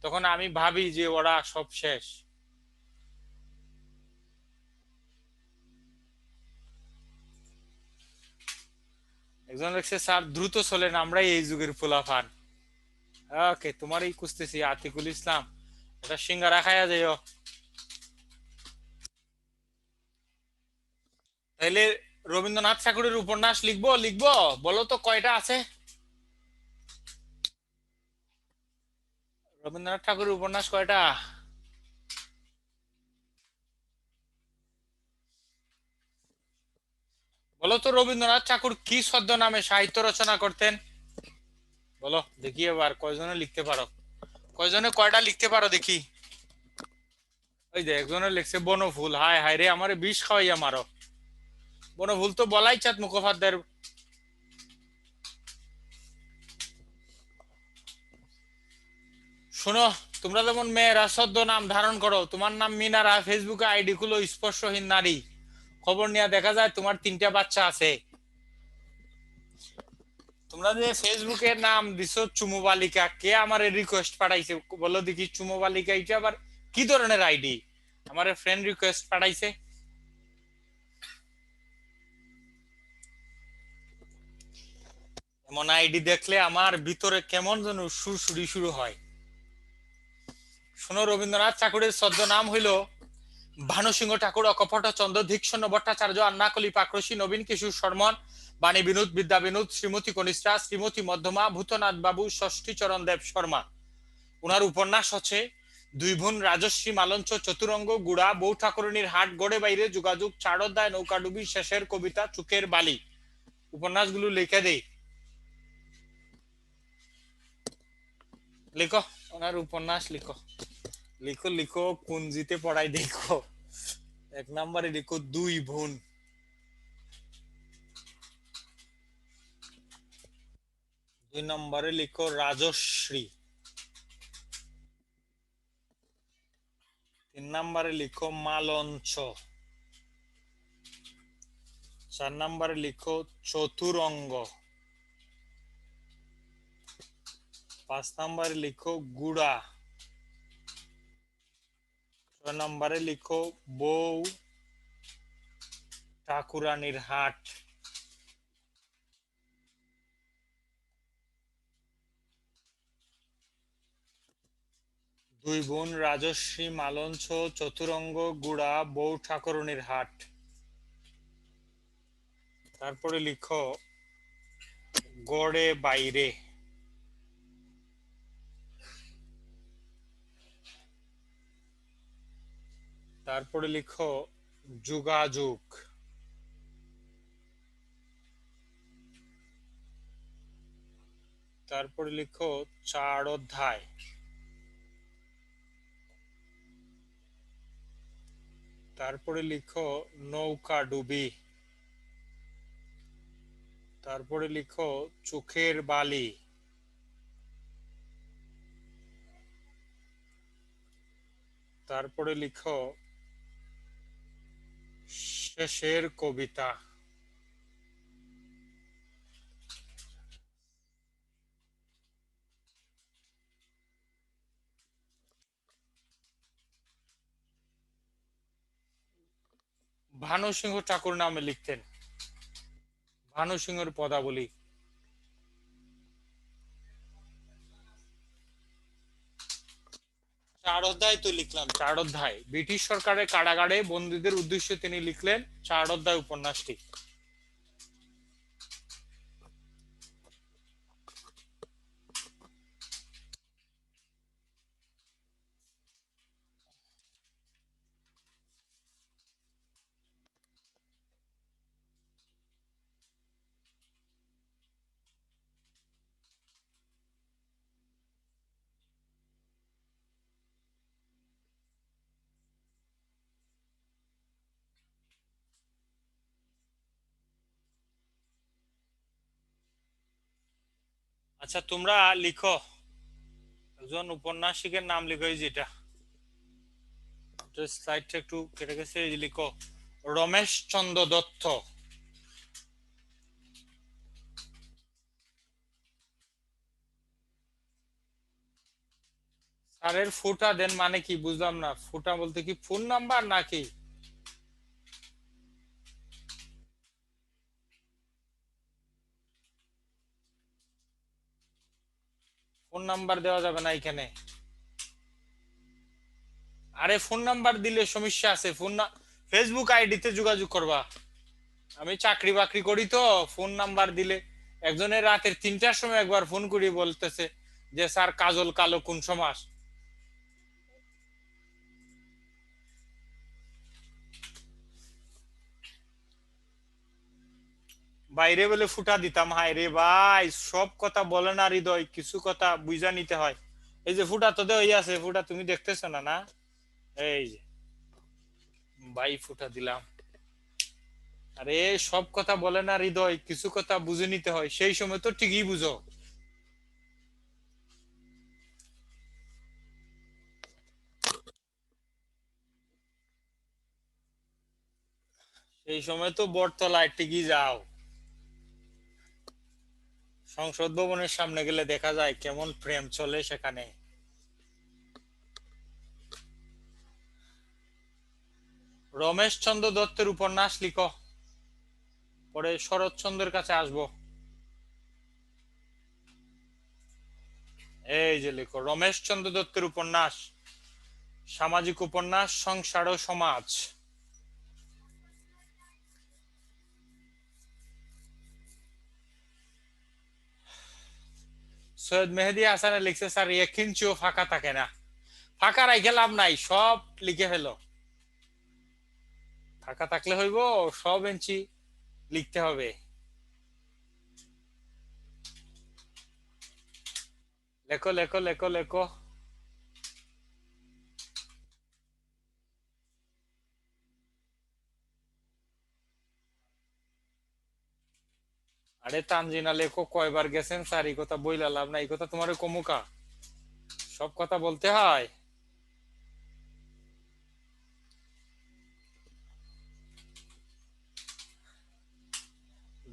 তখন আমি ভাবি যে ওরা সব শেষ। একজন লিখছে স্যার দ্রুত চলেন, আমরাই এই যুগের পোলাপান। ওকে, তোমারই খুঁজতেছি, আতিকুল ইসলাম। এটা সিঙ্গারা খাইয়া যাইও। তাইলে রবীন্দ্রনাথ ঠাকুরের উপন্যাস লিখবো লিখবো, বলো তো কয়টা আছে? রবীন্দ্রনাথ ঠাকুরের উপন্যাস কয়টা? বলো তো রবীন্দ্রনাথ ঠাকুর কি ছদ্মনামে সাহিত্য রচনা করতেন? বলো দেখি এবার কয়জনে লিখতে পারো, কয়জনে কয়টা লিখতে পারো দেখি। ওই যে একজনে লিখছে বনফুল। হায় হায় রে, আমারে বিষ খাওয়াইয়া মারো। বনফুল তো বলাই চাঁদ মুখোপাধ্যায়ের। শোনো, তোমরা যেমন মেয়েরা ছদ্ম নাম ধারণ করো, তোমার নাম মিনারা, ফেসবুকে আইডি খুলো স্পর্শহীন নারী, খবর নিয়ে দেখা যায় তোমার 3টা বাচ্চা আছে। তোমরা যে ফেসবুকে নাম দিছো চুমু বালিকা, কে আমার রিকোয়েস্ট পাঠাইছে বলো দেখি? চুমু বালিকা এটা আবার কি ধরনের আইডি? আমার ফ্রেন্ড রিকোয়েস্ট পাঠাইছে। এমন আইডি দেখলে আমার ভিতরে কেমন যেন সুরসুরি শুরু হয়। শোনো, রবীন্দ্রনাথ ঠাকুরের ছদ্ম নাম হইল ভানুসিংহ ঠাকুর, অকপট চন্দ্র, ধীক্ষণ ভট্টাচার্য, আন্নাকলি পাকরসী, নবীন কিশোর শর্মন, বাণী বিনোদ, বিদ্যা বিনোদ, শ্রীমতী কনিষ্ঠা, শ্রীমতী মধ্যমা, ভূতনাথ বাবু, ষষ্ঠী চরণ দেব শর্মা। উনার উপন্যাস হচ্ছে দুই বোন রাজশ্রী, মালঞ্চ, চতুরঙ্গ, গুড়া, বউ ঠাকুরনীর হাট, গড়ে বাইরে যোগাযোগ, চার অধ্যায়, নৌকাডুবি, শেষের কবিতা, চুকের বালি। উপন্যাসগুলো লিখে দেই, লিখো। ওনার উপন্যাস লিখো, লিখো লিখো, কুঞ্জিতে পড়াই দেখো। 1 নম্বরে লিখো দুই বোন। 2 নম্বরে লিখো রাজশ্রী। 3 নম্বরে লিখো মালঞ্চ। 4 নম্বরে লিখো চতুরঙ্গ। 5 নম্বরে লিখো গুড়া। 6 নম্বরে লিখো বউ ঠাকুরানীর হাট। দুই বোন রাজশ্রী মালঞ্চ চতুরঙ্গ গুড়া বউ ঠাকুরানীর হাট। তারপরে লিখো গড়ে বাইরে। তারপরে লিখো যোগাযোগ। তারপরে লিখো 4 অধ্যায়। তারপরে লিখো নৌকা ডুবি। তারপরে লিখো চোখের বালি। তারপরে লিখো শেষের কবিতা। ভানু সিংহ ঠাকুর নামে লিখতেন। ভানু সিংহের পদাবলী। 4 অধ্যায় তো লিখলাম, 4 অধ্যায়। ব্রিটিশ সরকারের কারাগারে বন্দীদের উদ্দেশ্যে তিনি লিখলেন 4 অধ্যায় উপন্যাসটি। আচ্ছা তোমরা লিখো, একজন উপন্যাসিকের নাম লিখো, এই যেটা স্লাইডটা একটু কেটে গেছে, এই যে লিখো রমেশ চন্দ্র দত্ত। স্যারের ফুটা দেন মানে কি বুঝলাম না, ফুটা বলতে কি ফোন নাম্বার নাকি? ফোন নাম্বার দেওয়া যাবে না এখানে। আরে ফোন নাম্বার দিলে সমস্যা আছে, ফেসবুক আইডিতে যোগাযোগ করবা। আমি চাকরি বাকরি করি তো, ফোন নাম্বার দিলে একজনের রাতের 3টার সময় একবার ফোন করি বলতেছে যে স্যার কাজল কালো কোন সমাস। বাইরে বলে ফুটা দিতাম, হায় রে ভাই, সব কথা বলে না হৃদয়, কিছু কথা বুঝা নিতে হয়। এই যে ফুটা তো দেওয়াই আছে, ফুটা তুমি দেখতেছো না? না, এই যে ভাই ফুটা দিলাম। আরে সব কথা বলে না হৃদয়, কিছু কথা বুঝে নিতে হয়, সেই সময় তো ঠিকই বুঝো। সেই সময় তো বটতলায় ঠিকই যাও। সংসদ ভবনের সামনে গেলে দেখা যায় কেমন প্রেম চলে সেখানে। রমেশ চন্দ্র দত্তের উপন্যাস লিখো, পরে শরৎচন্দ্রের কাছে আসবো। এই যে লিখো রমেশ চন্দ্র দত্তের উপন্যাস, সামাজিক উপন্যাস সংসার ও সমাজ। সৈয়দ মেহেদী হাসানে লিখছে স্যার এক ইঞ্চিও ফাঁকা থাকে না। ফাঁকা রাইখে লাভ নাই, সব লিখে ফেলো। ফাঁকা থাকলে হইব, সব ইঞ্চি লিখতে হবে। লেখো লেখো লেখো লেখো। আরে তানজিনা লেখো, কয়বার গেছেন স্যার, এই কথা বইলা লাভ না, এই কথা তোমার কমুকা, সব কথা বলতে হয়।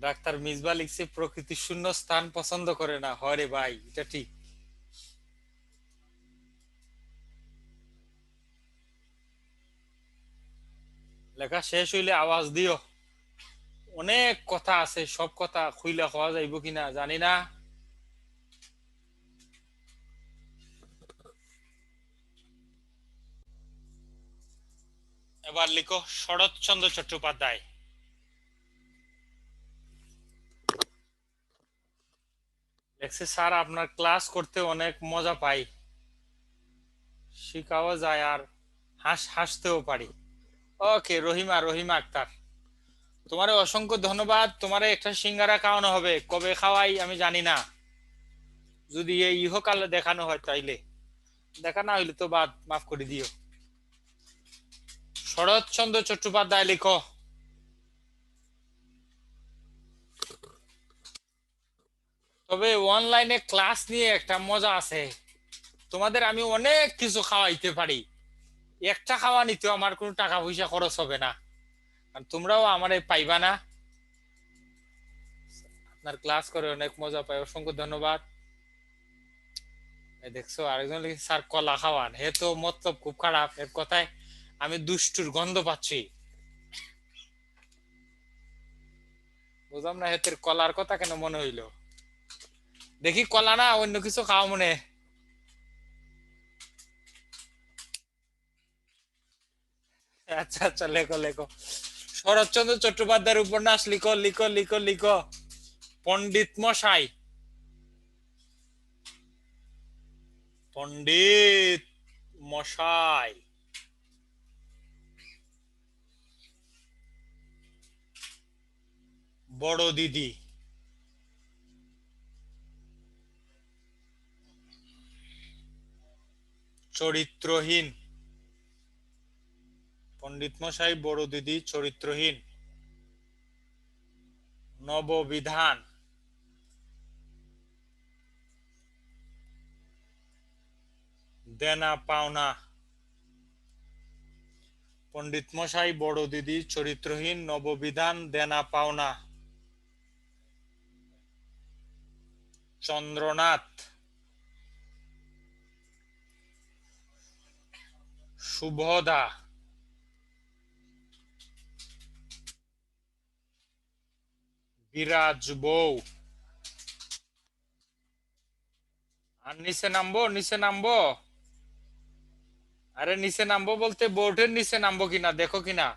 ডাক্তার মিসবা লিখছে প্রকৃতি শূন্য স্থান পছন্দ করে না, হয় রে ভাই, এটা ঠিক। লেখা শেষ হইলে আওয়াজ দিও। অনেক কথা আছে, সব কথা খুইলা খাওয়া যাইব কিনা জানি না। এবার লিখো শরৎচন্দ্র চট্টোপাধ্যায়। লেখছে স্যার আপনার ক্লাস করতে অনেক মজা পাই, শিখাও যায় আর হাসতেও পারি। ওকে, রহিমা, রহিমা আক্তার, তোমারে অসংখ্য ধন্যবাদ। তোমারে একটা সিঙ্গারা খাওয়ানো হবে, কবে খাওয়াই আমি জানি না, যদি এই ইহকালে দেখানো হয় তাইলে, দেখা না হইলে তো বাদ, মাফ করে দিও। শরৎচন্দ্র চট্টোপাধ্যায় লিখো। তবে অনলাইনে ক্লাস নিয়ে একটা মজা আছে, তোমাদের আমি অনেক কিছু খাওয়াইতে পারি, একটা খাওয়া নিতে আমার কোনো টাকা পয়সা খরচ হবে না, আর তোমরাও আমারে পাইবা না। আপনার ক্লাস করে অনেক মজা পাই, অসংখ্য ধন্যবাদ। এই দেখছো আরেকজন লিখেছে স্যার কলা খাওয়ান, হে তো মতলব খুব খারাপ এর কথায়, আমি দুষ্টুর গন্ধ পাচ্ছি। বুঝলাম না হেতের কলার কথা কেন মনে হইলো, দেখি কলা না অন্য কিছু খাওয়া মনে। আচ্ছা আচ্ছা, লেখো লেখো। শরৎচন্দ্র চট্টোপাধ্যায়ের উপন্যাস লিখো লিখো লিখো লিখো। পণ্ডিত মশাই, পণ্ডিত মশাই। বড় দিদি, চরিত্রহীন। পণ্ডিত মশাই, বড় দিদি, চরিত্রহীন। নববিধান, দেনা পাওনা। পণ্ডিত মশাই, বড় দিদি, চরিত্রহীন, নববিধান, দেনা পাওনা। চন্দ্রনাথ, শুভদা, বিরাজ বউ। আর নিচে নামবো, নিচে নামবো। আরে নিচে নামবো বলতে বোর্ডের নিচে নামবো কিনা দেখো কিনা।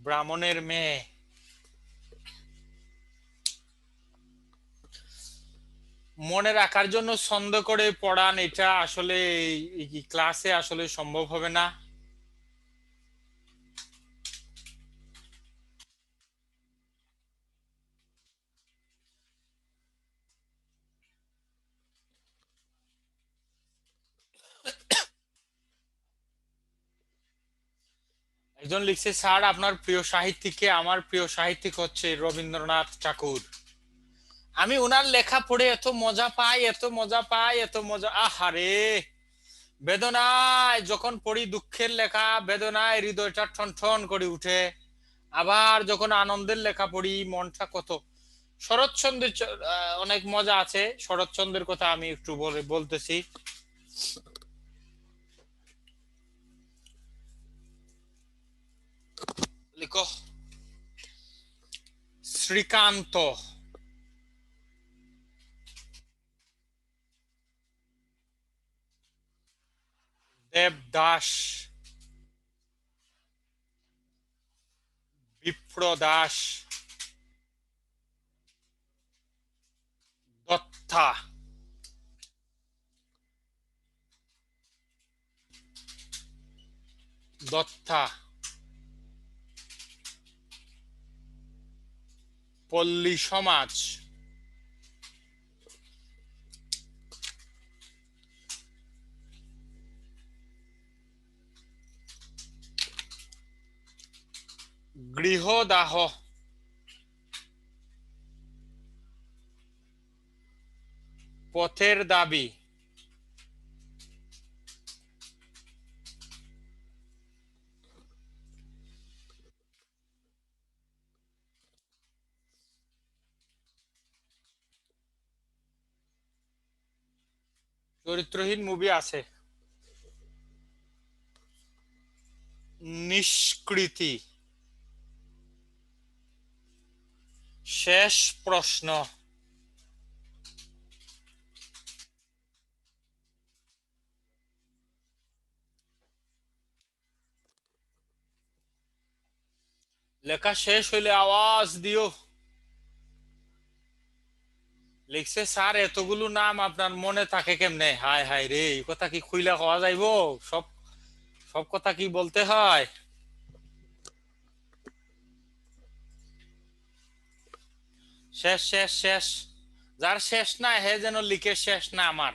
ব্রাহ্মণের মেয়ে। মনে রাখার জন্য ছন্দ করে পড়ান, এটা আসলে ক্লাসে আসলে সম্ভব হবে না। একজন লিখছে স্যার আপনার প্রিয় সাহিত্যিককে, আমার প্রিয় সাহিত্যিক হচ্ছে রবীন্দ্রনাথ ঠাকুর। আমি ওনার লেখা পড়ে এত মজা পাই, এত মজা পাই, এত মজা, আহারে। বেদনায় যখন পড়ি দুঃখের লেখা, বেদনায় হৃদয়টা ঠন ঠন করে উঠে, আবার যখন আনন্দের লেখা পড়ি মনটা কত। শরৎচন্দ্রের অনেক মজা আছে, শরৎচন্দ্রের কথা আমি একটু বলতেছি। লিখো শ্রীকান্ত, দেবদাস, বিপ্রদাস, দত্তা, দত্তা, পল্লী সমাজ, গৃহদাহ, পথের দাবি, চরিত্রহীন মুভি আছে। নিষ্কৃতি, শেষ প্রশ্ন। লেখা শেষ হইলে আওয়াজ দিও। লিখছে স্যার এতগুলো নাম আপনার মনে থাকে কেমনে? হায় হায় রে, এই কথা কি খুইলা কওয়া যাইবো? সব সব কথা কি বলতে হয়? শেষ শেষ শেষ। যার শেষ না হে যেন লিখে শেষ না আমার,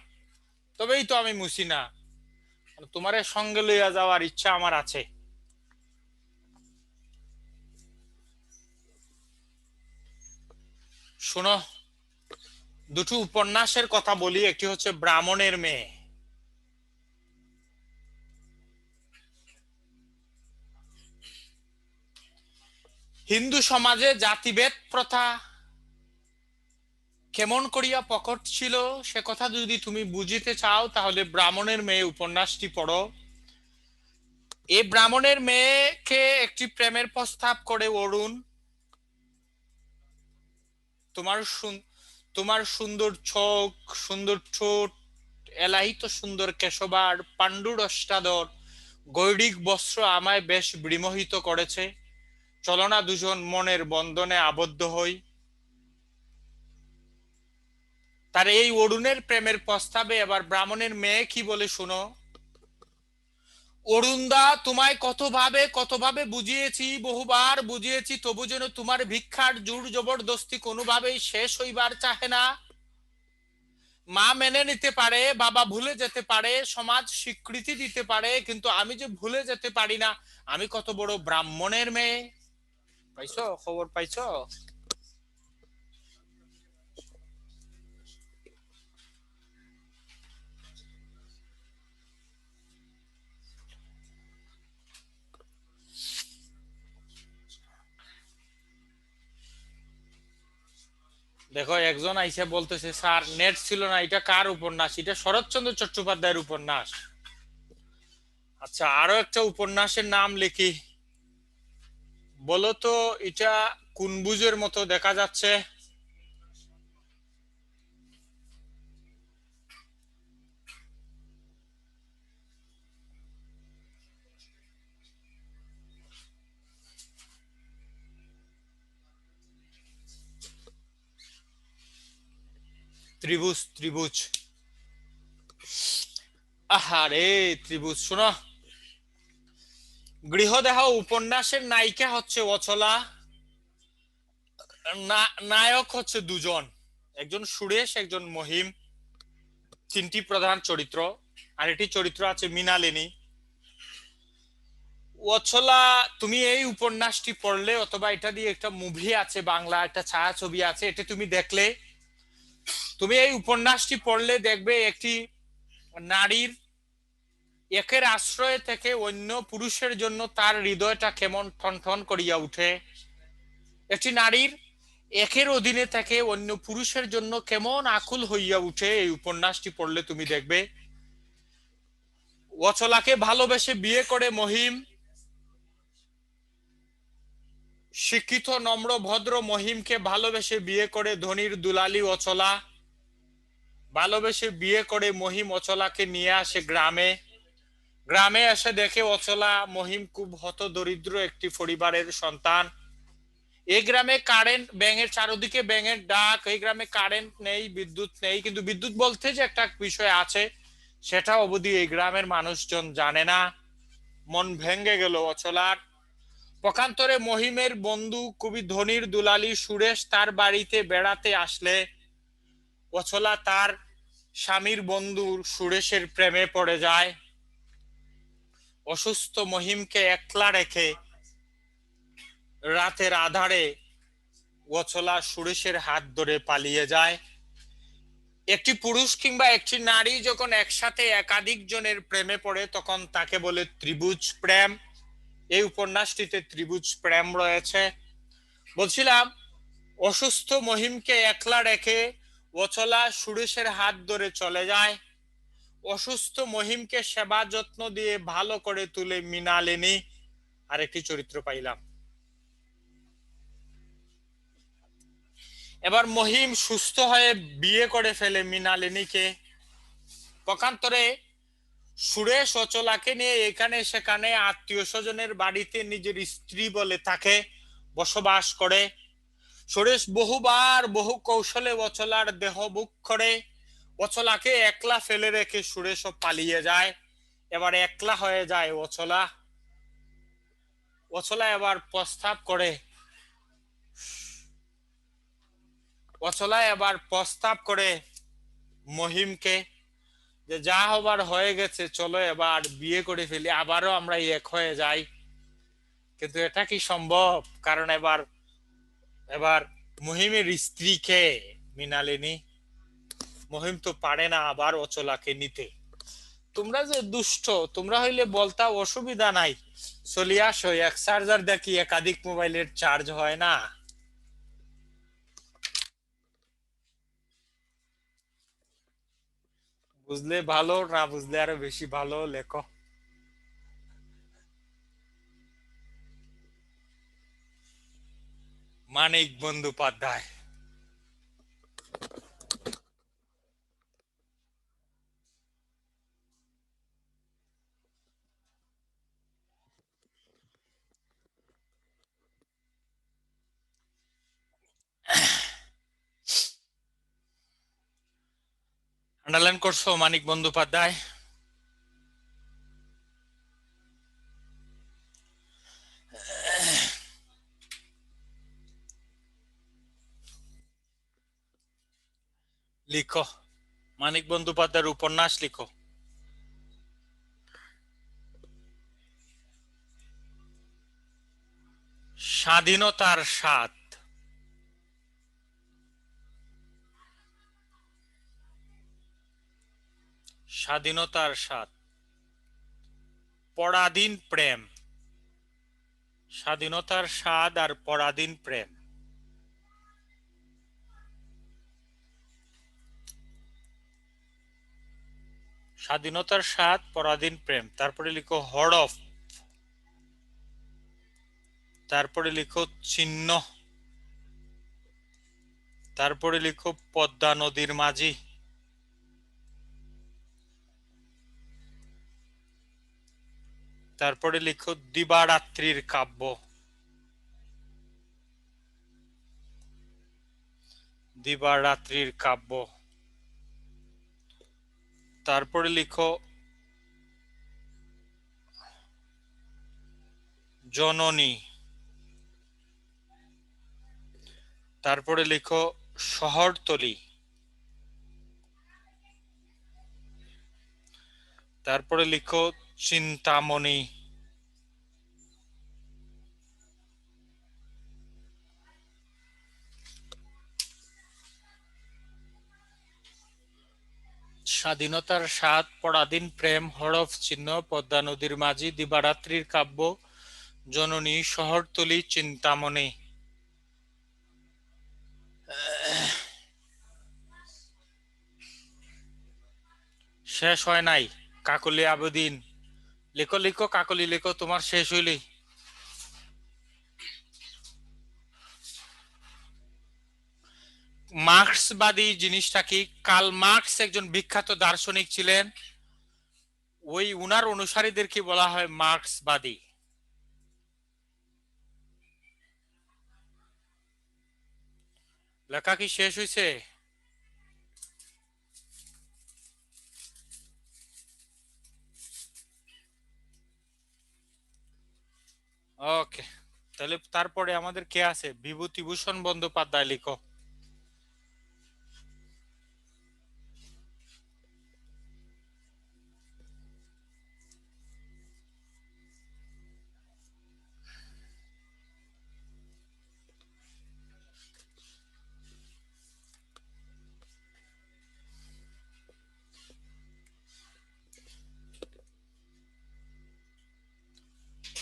তবেই তো আমি মুছি না। তোমারে সঙ্গে লইয়া যাওয়ার ইচ্ছা আমার আছে। শোনো, দুটো উপন্যাসের কথা বলি। একটি হচ্ছে ব্রাহ্মণের মেয়ে। হিন্দু সমাজে জাতিভেদ প্রথা কেমন করিয়া প্রকট ছিল সে কথা যদি তুমি বুঝিতে চাও, তাহলে ব্রাহ্মণের মেয়ে উপন্যাসটি পড়ো। এই ব্রাহ্মণের মেয়েকে একটি প্রেমের প্রস্তাব করে অরুণ। তোমার তোমার সুন্দর চোখ, সুন্দর ঠোঁট, এলাহিত সুন্দর কেশবার, পাণ্ডুর অষ্টাদর গৈরিক বস্ত্র আমায় বেশ বিমোহিত করেছে। চলো না দুজন মনের বন্ধনে আবদ্ধ হই। তার এই অরুণের প্রেমের প্রস্তাবে এবার ব্রাহ্মণের মেয়ে কি বলে শোনো। অরুণদা, তোমায় কতভাবে বুঝিয়েছি, বহুবার বুঝিয়েছি, তবু যেন তোমার ভিক্ষার জোর জবরদস্তি কোনোভাবেই শেষ হইবার চাহে না। মা মেনে নিতে পারে, বাবা ভুলে যেতে পারে, সমাজ স্বীকৃতি দিতে পারে, কিন্তু আমি যে ভুলে যেতে পারি না আমি কত বড় ব্রাহ্মণের মেয়ে। পাইছো? খবর পাইছো? দেখো, একজন আইসা বলতেছে স্যার নেট ছিল না, এটা কার উপন্যাস? এটা শরৎচন্দ্র চট্টোপাধ্যায়ের উপন্যাস। আচ্ছা, আরো একটা উপন্যাসের নাম লিখি। বলো তো এটা কোন বুঝের মতো দেখা যাচ্ছে? ত্রিভুজ, ত্রিভুজ। আহারে ত্রিভুজ, শোনো। গৃহদেহ উপন্যাসের নায়িকা হচ্ছে অচলা, নায়ক হচ্ছে দুজন, একজন সুরেশ, একজন মহিম। তিনটি প্রধান চরিত্র, আর একটি চরিত্র আছে মৃণালিনী। অচলা, তুমি এই উপন্যাসটি পড়লে, অথবা এটা দিয়ে একটা মুভি আছে, বাংলা একটা ছায়াছবি আছে, এটা তুমি দেখলে, তুমি এই উপন্যাসটি পড়লে দেখবে একটি নারীর একের আশ্রয় থেকে অন্য পুরুষের জন্য তার হৃদয়টা কেমন ঠনঠন করিয়া উঠে। একটি নারীর একের অধীনে থেকে অন্য পুরুষের জন্য কেমন আকুল হইয়া উঠে, এই উপন্যাসটি পড়লে তুমি দেখবে। অচলাকে ভালোবেসে বিয়ে করে মহিম, শিক্ষিত নম্র ভদ্র মহিমকে ভালোবেসে বিয়ে করে ধনির দুলালি অচলা। ভালোবেসে বিয়ে করে মহিম অচলাকে নিয়ে আসে গ্রামে। গ্রামে এসে দেখে অচলা মহিম খুব হত দরিদ্র একটি পরিবারের সন্তান। এই গ্রামে কারেন্ট, ব্যাঙের চারদিকে ব্যাঙের ডাক, এই গ্রামে কারেন্ট নেই, বিদ্যুৎ নেই, কিন্তু বিদ্যুৎ বলতে যে একটা বিষয় আছে সেটা অবধি এই গ্রামের মানুষজন জানে না। মন ভেঙে গেল অচলার। পক্ষান্তরে মহিমের বন্ধু কবি ধনির দুলালি সুরেশ তার বাড়িতে বেড়াতে আসলে অচলা তার স্বামীর বন্ধু সুরেশের প্রেমে পড়ে যায়। অসুস্থ মহিমকে একলা রেখে রাতের আধারে অচলা সুরেশের হাত ধরে পালিয়ে যায়। একটি পুরুষ কিংবা একটি নারী যখন একসাথে একাধিক জনের প্রেমে পড়ে তখন তাকে বলে ত্রিভুজ প্রেম। এই উপন্যাসটিতে ত্রিভুজ প্রেম রয়েছে। বলছিলাম, অসুস্থ মহিমকে একলা রেখে অচলা সুরেশের হাত ধরে চলে যায়। অসুস্থ মহিমকে সেবা যত্ন দিয়ে ভালো করে তুলে মৃণালিনী। আরেকটি চরিত্র পাইলাম। এবার মহিম সুস্থ হয়ে বিয়ে করে ফেলে মৃণালিনীকে। পক্ষান্তরে সুরেশ অচলাকে নিয়ে এখানে সেখানে আত্মীয় স্বজনের বাড়িতে নিজের স্ত্রী বলে তাকে বসবাস করে। সুরেশ বহুবার বহু কৌশলে অচলার দেহ বুক করে। অচলাকে একলা ফেলে রেখে সুরেশও পালিয়ে যায়। এবার একলা হয়ে যায় অচলা। অচলা এবার প্রস্তাব করে, অচলা এবার প্রস্তাব করে মহিমকে যে যা হবার হয়ে গেছে, চলো এবার বিয়ে করে ফেলি, আবারও আমরা এক হয়ে যাই। কিন্তু এটা কি সম্ভব? কারণ এবার এবার মহিমের স্ত্রী কে? মৃণালিনী। মহিম তো পারে না আবার অচলাকে নিতে। তোমরা যে দুষ্ট, তোমরা হইলে বলতা অসুবিধা নাই, চলে আসো, এক চার্জার দেখি একাধিক মোবাইলের চার্জ হয় না। বুঝলে ভালো, না বুঝলে আরো বেশি ভালো, লেখো। মানিক বন্দ্যোপাধ্যায়। আন্ডারলাইন করছো মানিক বন্দ্যোপাধ্যায়? লিখো, মানিক বন্দ্যোপাধ্যায়ের উপন্যাস লিখো। স্বাধীনতার স্বাদ। স্বাধীনতার স্বাদ। পরাধীন প্রেম। স্বাধীনতার স্বাদ আর পরাধীন প্রেম। স্বাধীনতার স্বাদ, পরাধীন প্রেম। তারপরে লিখো হরফ। তারপরে লিখো চিহ্ন। তারপরে লিখো পদ্মা নদীর মাঝি। তারপরে লিখো দিবারাত্রির কাব্য। দিবারাত্রির কাব্য। তারপরে লিখো জননী। তারপরে লিখো শহরতলী। তারপরে লিখো চিন্তামণি। স্বাধীনতার স্বাদ, পরাধীন প্রেম, হরফ, চিহ্ন, পদ্মা নদীর মাঝি, দিবারাত্রির কাব্য, জননী, শহরতলী, চিন্তামণি। শেষ হয় নাই। কাকলি আবেদিন। লিখো লিখো কাকলি, লিখো, তোমার শেষ হইলি। মার্ক্সবাদী জিনিসটা কি? কার্ল মার্কস একজন বিখ্যাত দার্শনিক ছিলেন। ওই উনার অনুসারীদেরকে বলা হয় মার্ক্সবাদী। লেখা কি শেষ হয়েছে? ওকে, তাহলে তারপরে আমাদের কে আছে? বিভূতিভূষণ বন্দ্যোপাধ্যায়, লিখো।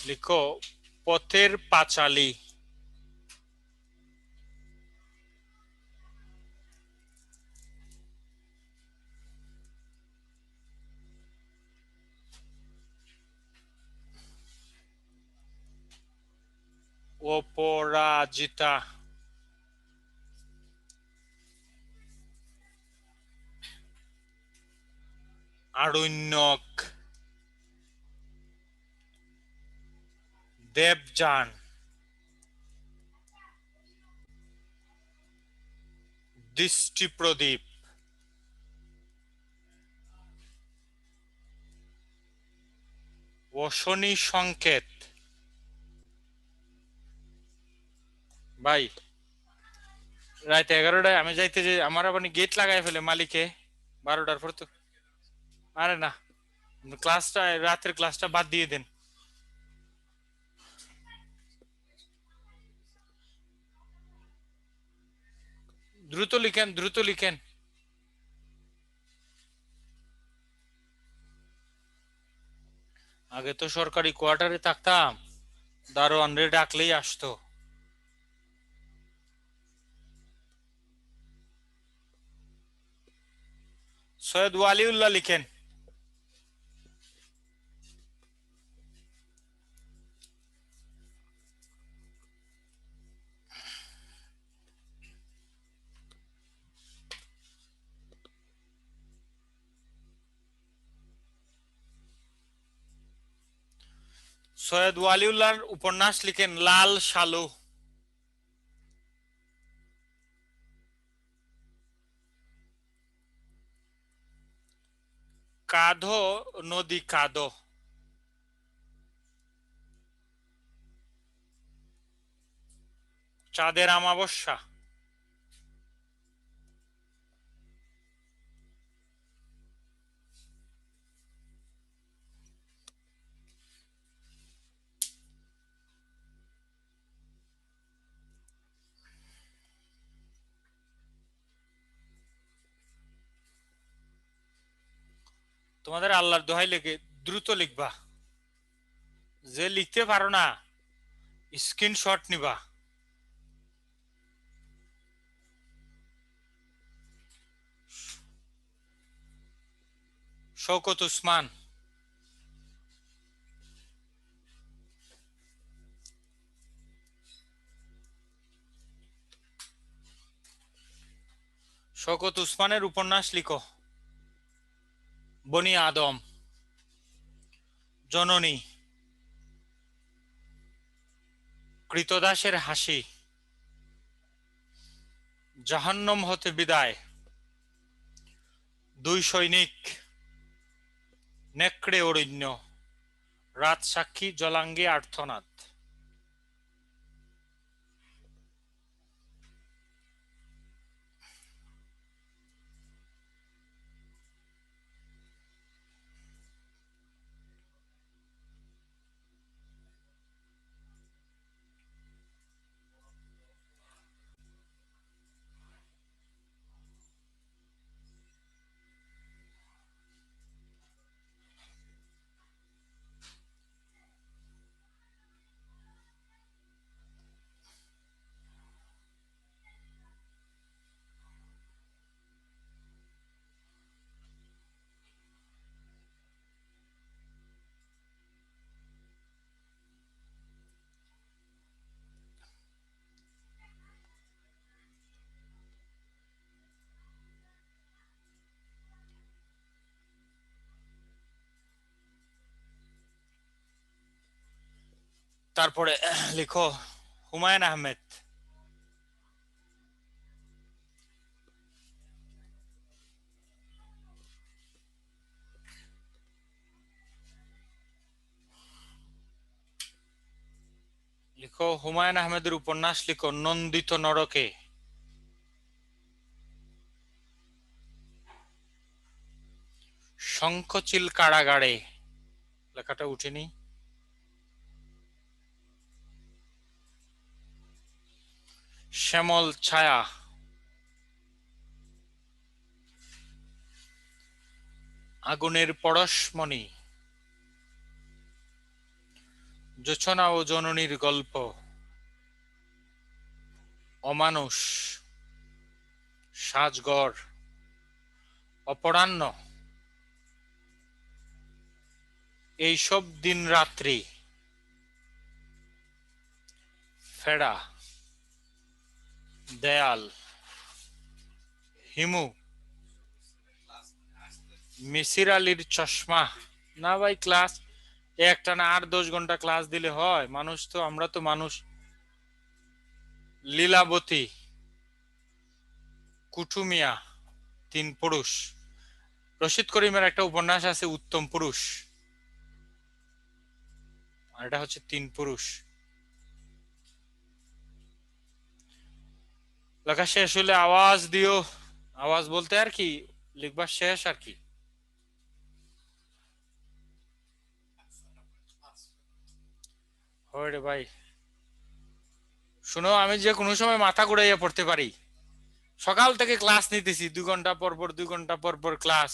লিখো পথের পাঁচালী। অপরাজিতা। আরণ্যক, দেবযান, দৃষ্টিপ্রদীপ, অশনি সংকেত। ভাই রাত 11টায় আমি যাইতে যে আমার আবার গেট লাগাই ফেলে মালিকে 12টার পর তো। আরে না, ক্লাসটা রাতের ক্লাসটা বাদ দিয়ে দেন। দ্রুত লিখেন, দ্রুত লিখেন। আগে তো সরকারি কোয়ার্টারে থাকতাম, দারোয়ানরে ডাকলেই আসতো। সৈয়দ ওয়ালিউল্লাহ লিখেন। সৈয়দ ওয়ালিউল্লাহর উপন্যাস লিখেন লাল সালু। কাঁধো নদী কাঁধো, চাঁদের অমাবস্যা, তোমাদের আল্লাহর দোহাই লেগে দ্রুত লিখবা। যে লিখতে পারো না স্ক্রিনশট নিবা। শওকত উসমান, শওকত উসমানের উপন্যাস লিখো। বনি আদম, জননী, কৃতদাসের হাসি, জাহান্নম হতে বিদায়, দুই সৈনিক, নেকড়ে অরণ্য, রাত সাক্ষী, জলাঙ্গি আর্তনাদ। তারপরে লিখো হুমায়ুন আহমেদ, লিখো হুমায়ুন আহমেদের উপন্যাস লিখো নন্দিত নরকে, শঙ্খচিল কারাগারে। লেখাটা উঠেনি। শ্যামল ছায়া, আগুনের পরশমণি, জোছনা ও জননীর গল্প, অমানুষ, সাজগর, অপরাহ্ন, এইসব দিন রাত্রি, ফেরা, দেয়াল, হিমু, মিসির আলীর চশমা। না ভাই, ক্লাস একটা না 8-10 ঘন্টা ক্লাস দিলে হয়? মানুষ তো, আমরা তো মানুষ। লীলাবতী, কুটুমিয়া, 3 পুরুষ। রশিদ করিমের একটা উপন্যাস আছে উত্তম পুরুষ, আর এটা হচ্ছে 3 পুরুষ। লেখা শেষ হলে আওয়াজ দিও। আওয়াজ বলতে আর কি, লিখবা শেষ আর কি। হয় রে ভাই। শুনো, আমি যে কোনো সময় মাথা ঘুরাইয়া পড়তে পারি। সকাল থেকে ক্লাস নিতেছি, 2 ঘন্টা পর পর, 2 ঘন্টা পর পর ক্লাস।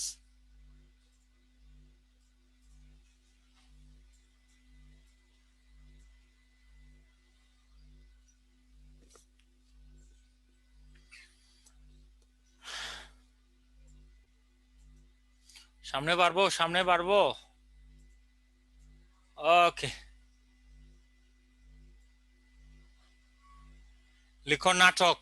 সামনে পারবো, সামনে পারবো। ওকে, লিখো নাটক।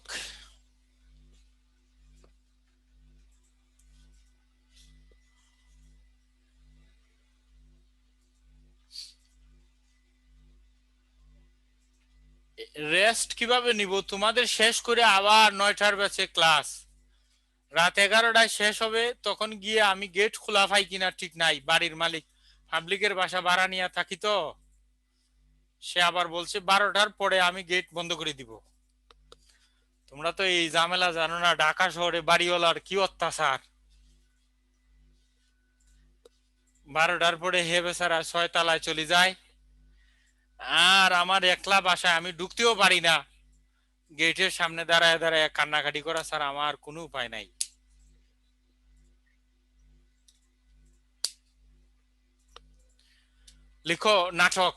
রেস্ট কিভাবে নিব? তোমাদের শেষ করে আবার 9টার ব্যাচে ক্লাস। রাত 11টায় শেষ হবে, তখন গিয়ে আমি গেট খোলা পাই কিনা ঠিক নাই। বাড়ির মালিক পাবলিকের বাসা ভাড়া নিয়ে থাকি তো, সে আবার বলছে 12টার পরে আমি গেট বন্ধ করে দিব। তোমরা তো এই ঝামেলা জানো না, ঢাকা শহরে বাড়িওয়ালার কি অত্যাচার। 12টার পরে হে বেচারা 6 তলায় চলে যায়, আর আমার একলা বাসায় আমি ঢুকতেও পারি না। গেটের সামনে দাঁড়ায় দাঁড়ায় কান্নাকাটি করা ছাড়া আমার কোনো উপায় নাই। লিখো নাটক।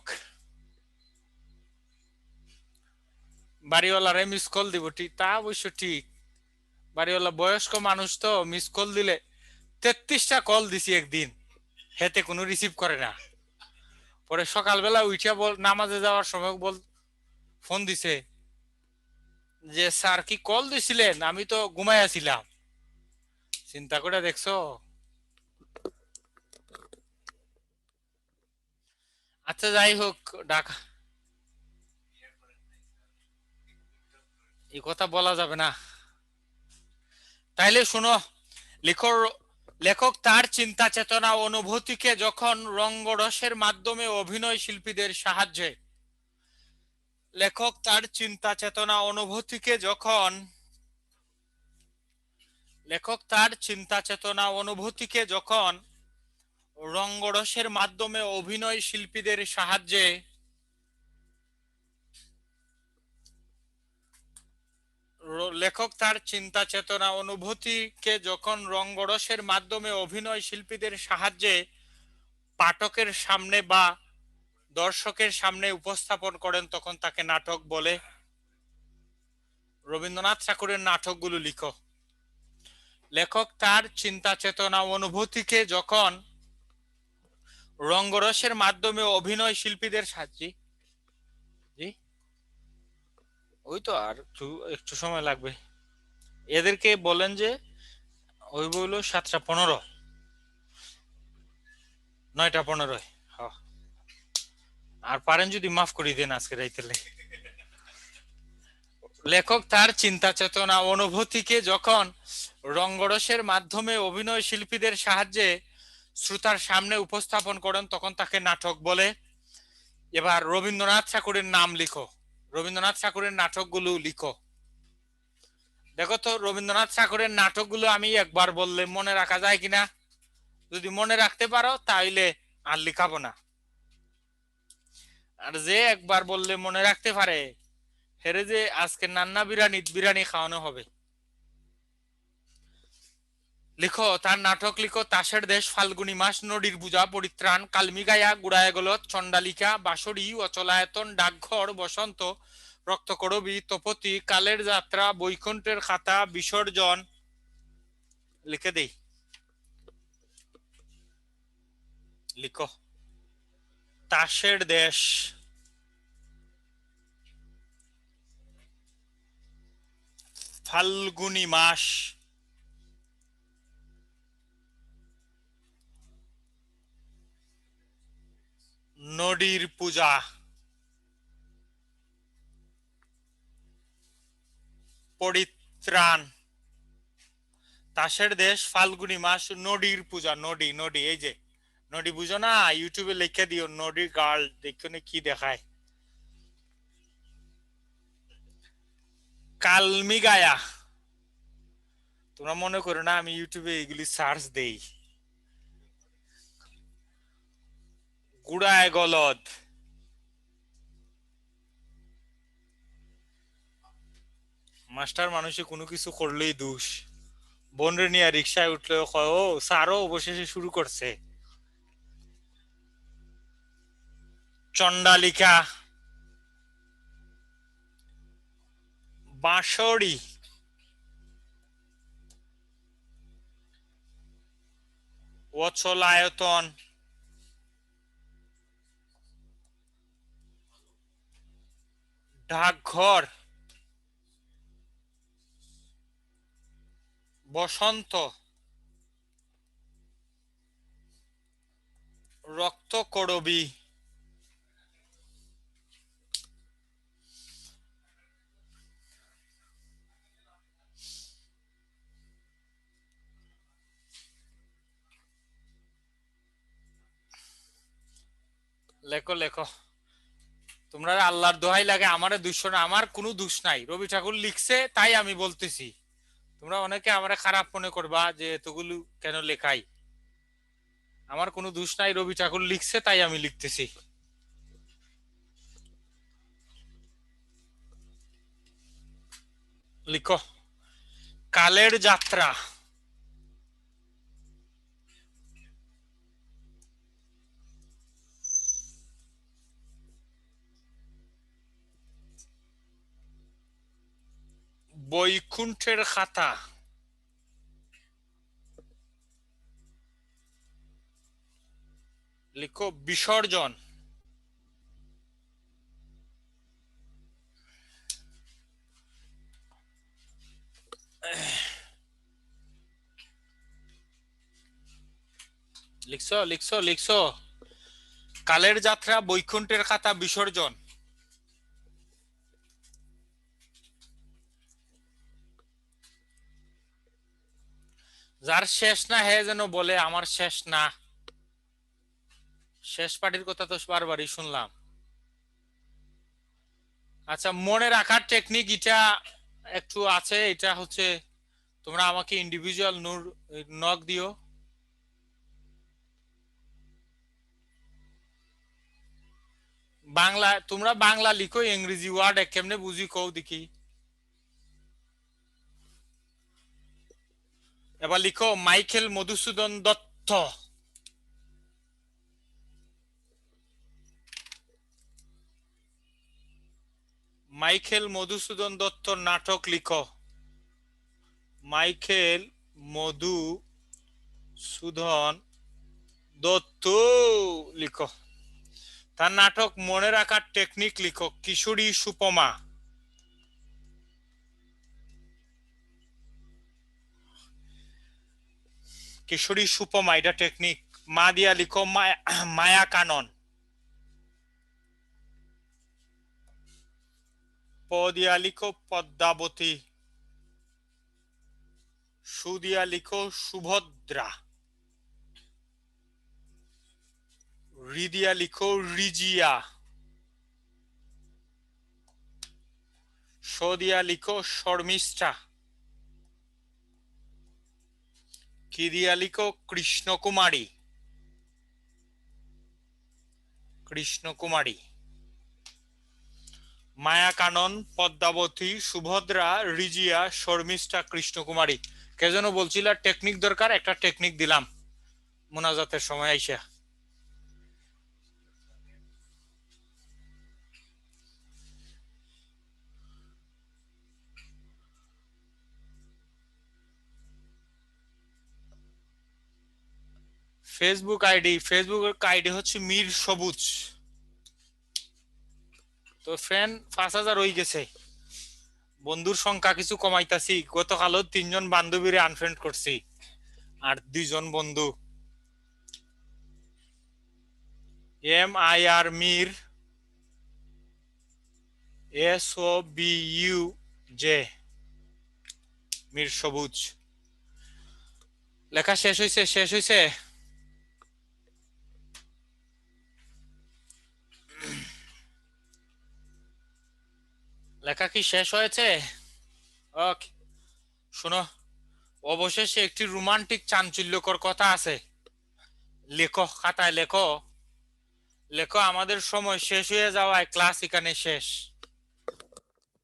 বাড়িওয়ালারে মিস কল দিব, ঠিক তা অবশ্য ঠিক। বাড়িওয়ালা বয়স্ক মানুষ তো, মিস কল দিলে 33টা কল দিছি একদিন, হেতে কোনো রিসিভ করে না। পরে সকালবেলা উঠে নামাজে যাওয়ার সময় ফোন দিছে যে স্যার কি কল দিছিলেন, আমি তো ঘুমাইয়াছিলাম। চিন্তা করে দেখছো? আচ্ছা যাই হোক, ঢাকা, এই কথা বলা যাবে না। তাইলে শুনো, লিখো। লেখক তার চিন্তা চেতনা অনুভূতিকে যখন রঙ্গরসের মাধ্যমে অভিনয় শিল্পীদের সাহায্যে, লেখক তার চিন্তা চেতনা অনুভূতিকে যখন, লেখক তার চিন্তা চেতনা অনুভূতিকে যখন রঙ্গরসের মাধ্যমে অভিনয় শিল্পীদের সাহায্যে, লেখক তার চিন্তা চেতনা অনুভূতিকে যখন রঙ্গরসের মাধ্যমে অভিনয় শিল্পীদের সাহায্যে পাঠকের সামনে বা দর্শকের সামনে উপস্থাপন করেন, তখন তাকে নাটক বলে। রবীন্দ্রনাথ ঠাকুরের নাটকগুলো লিখো। লেখক তার চিন্তা চেতনা অনুভূতিকে যখন রঙ্গরসের মাধ্যমে অভিনয় শিল্পীদের সাহায্যে, জি ওই তো, আর একটু একটু সময় লাগবে। এদেরকে বলেন যে ওই বইল 7টা 15, 9টা 15। হ্যাঁ, আর পারেন যদি মাফ করে দেন আজকে রাইতেলে। লেখক তার চিন্তা চেতনা অনুভূতিকে যখন রঙ্গরসের মাধ্যমে অভিনয় শিল্পীদের সাহায্যে শ্রোতার সামনে উপস্থাপন করেন, তখন তাকে নাটক বলে। এবার রবীন্দ্রনাথ ঠাকুরের নাম লিখো, রবীন্দ্রনাথ ঠাকুরের নাটকগুলো লিখো। দেখো তো রবীন্দ্রনাথ ঠাকুরের নাটকগুলো আমি একবার বললে মনে রাখা যায় কিনা। যদি মনে রাখতে পারো তাইলে আর লিখাবো না, আর যে একবার বললে মনে রাখতে পারে, হেরে যে আজকে নান্না বিরানি বিরানি খাওয়ানো হবে। লিখো তার নাটক লিখো। তাসের দেশ, ফাল্গুনী মাস, নদীর পূজা, পরিত্রাণ, কালমিগায়া, গুড়ায় গলত, চণ্ডালিকা, বাঁশরী, অচলায়তন, ডাকঘর, বসন্ত, রক্তকরবী, তপতি, কালের যাত্রা, বৈকুণ্ঠের খাতা, বিসর্জন। লিখে দেই, লিখো তাসের দেশ, ফাল্গুনী মাস, নদীর পূজা, পরিত্রাণ, তাসের দেশ, ফাল্গুনি মাস, নদীর পূজা। নদী নদী এই যে নদী বুঝো না, ইউটিউবে লিখে দিও নদী গার্ল, দেখো কি দেখায়। কালমি গায়া, তোমরা মনে করো না আমি ইউটিউবে এগুলি সার্চ দেই। গুড়ায় গলদ, মাস্টার মানুষে কোনো কিছু করলেই দোষ। বোনরে নিয়ে রিক্সায় উঠলেও কয় ও স্যারও অবশেষে শুরু করছে। চন্ডালিকা, বাঁশরি, অচলায়তন, ডাকঘর, বসন্ত, রক্তকরবী, লেখো লেখো। তোমরা আল্লাহর দোহাই লাগে আমারে দুঃখ না, আমার কোনো দোষ নাই, রবি ঠাকুর লিখছে তাই আমি বলতেছি। তোমরা অনেকে আমারে খারাপ মনে করবা যে এতগুলো কেন লেখাই, আমার কোনো দোষ নাই, রবি ঠাকুর লিখছে তাই আমি লিখতেছি। লিখো। কালের যাত্রা, বৈকুণ্ঠের খাতা, লিখো বিসর্জন, লিখছো লিখছো লিখছো। কালের যাত্রা, বৈকুণ্ঠের খাতা, বিসর্জন। যার শেষ না হে যেন বলে আমার শেষ না। শেষ পার্টির কথা তো বারবারই শুনলাম। আচ্ছা, মনে রাখার টেকনিক এটা একটু আছে, এটা হচ্ছে তোমরা আমাকে ইন্ডিভিজুয়াল নক দিও। বাংলা, তোমরা বাংলা লিখো, ইংরেজি ওয়ার্ড কেমনে বুঝি কও দেখি। এবার লিখো মাইকেল মধুসূদন দত্ত। মাইকেল মধুসূদন দত্ত নাটক লিখো। মাইকেল মধুসূদন দত্ত লিখো। তার নাটক মনে রাখার টেকনিক লিখো। কিশোরী সুপমা, কিশোরী সুপমা এটা টেকনিক। মা দিয়া লিখো মায়া কানন। প দিয়া লিখো পদ্মাবতী। সু দিয়া লিখো সুভদ্রা। রি দিয়া লিখো রিজিয়া। স দিয়া লিখো শর্মিষ্ঠা। কি দিয়া লিখো কৃষ্ণকুমারী। কৃষ্ণকুমারী। মায়া কানন, পদ্মাবতী, সুভদ্রা, রিজিয়া, শর্মিষ্ঠা, কৃষ্ণকুমারী। কে যেন বলছিল টেকনিক দরকার, একটা টেকনিক দিলাম মোনাজাতের সময় আইসা। ফেসবুক আইডি হচ্ছে মীর সবুজ। তো ফ্রেন্ড 5,000 হয়ে গেছে। বন্ধুর সংখ্যা কিছু কমাইতাছি। গতকালও 3 জন বান্ধবীরে আনফ্রেন্ড করছি, আর 2 জন বন্ধু। MIR মির, SOBUJ মির সবুজ। লেখা শেষ হইছে, শেষ হইছে। লেখা কি শেষ হয়েছে? ওকে, শোনো, অবশেষে একটি রোমান্টিক চাঞ্চল্যকর কথা আছে। লেখো, খাতায় লেখো। লেখো, আমাদের সময় শেষ হয়ে যাওয়ায় ক্লাস এখানে শেষ।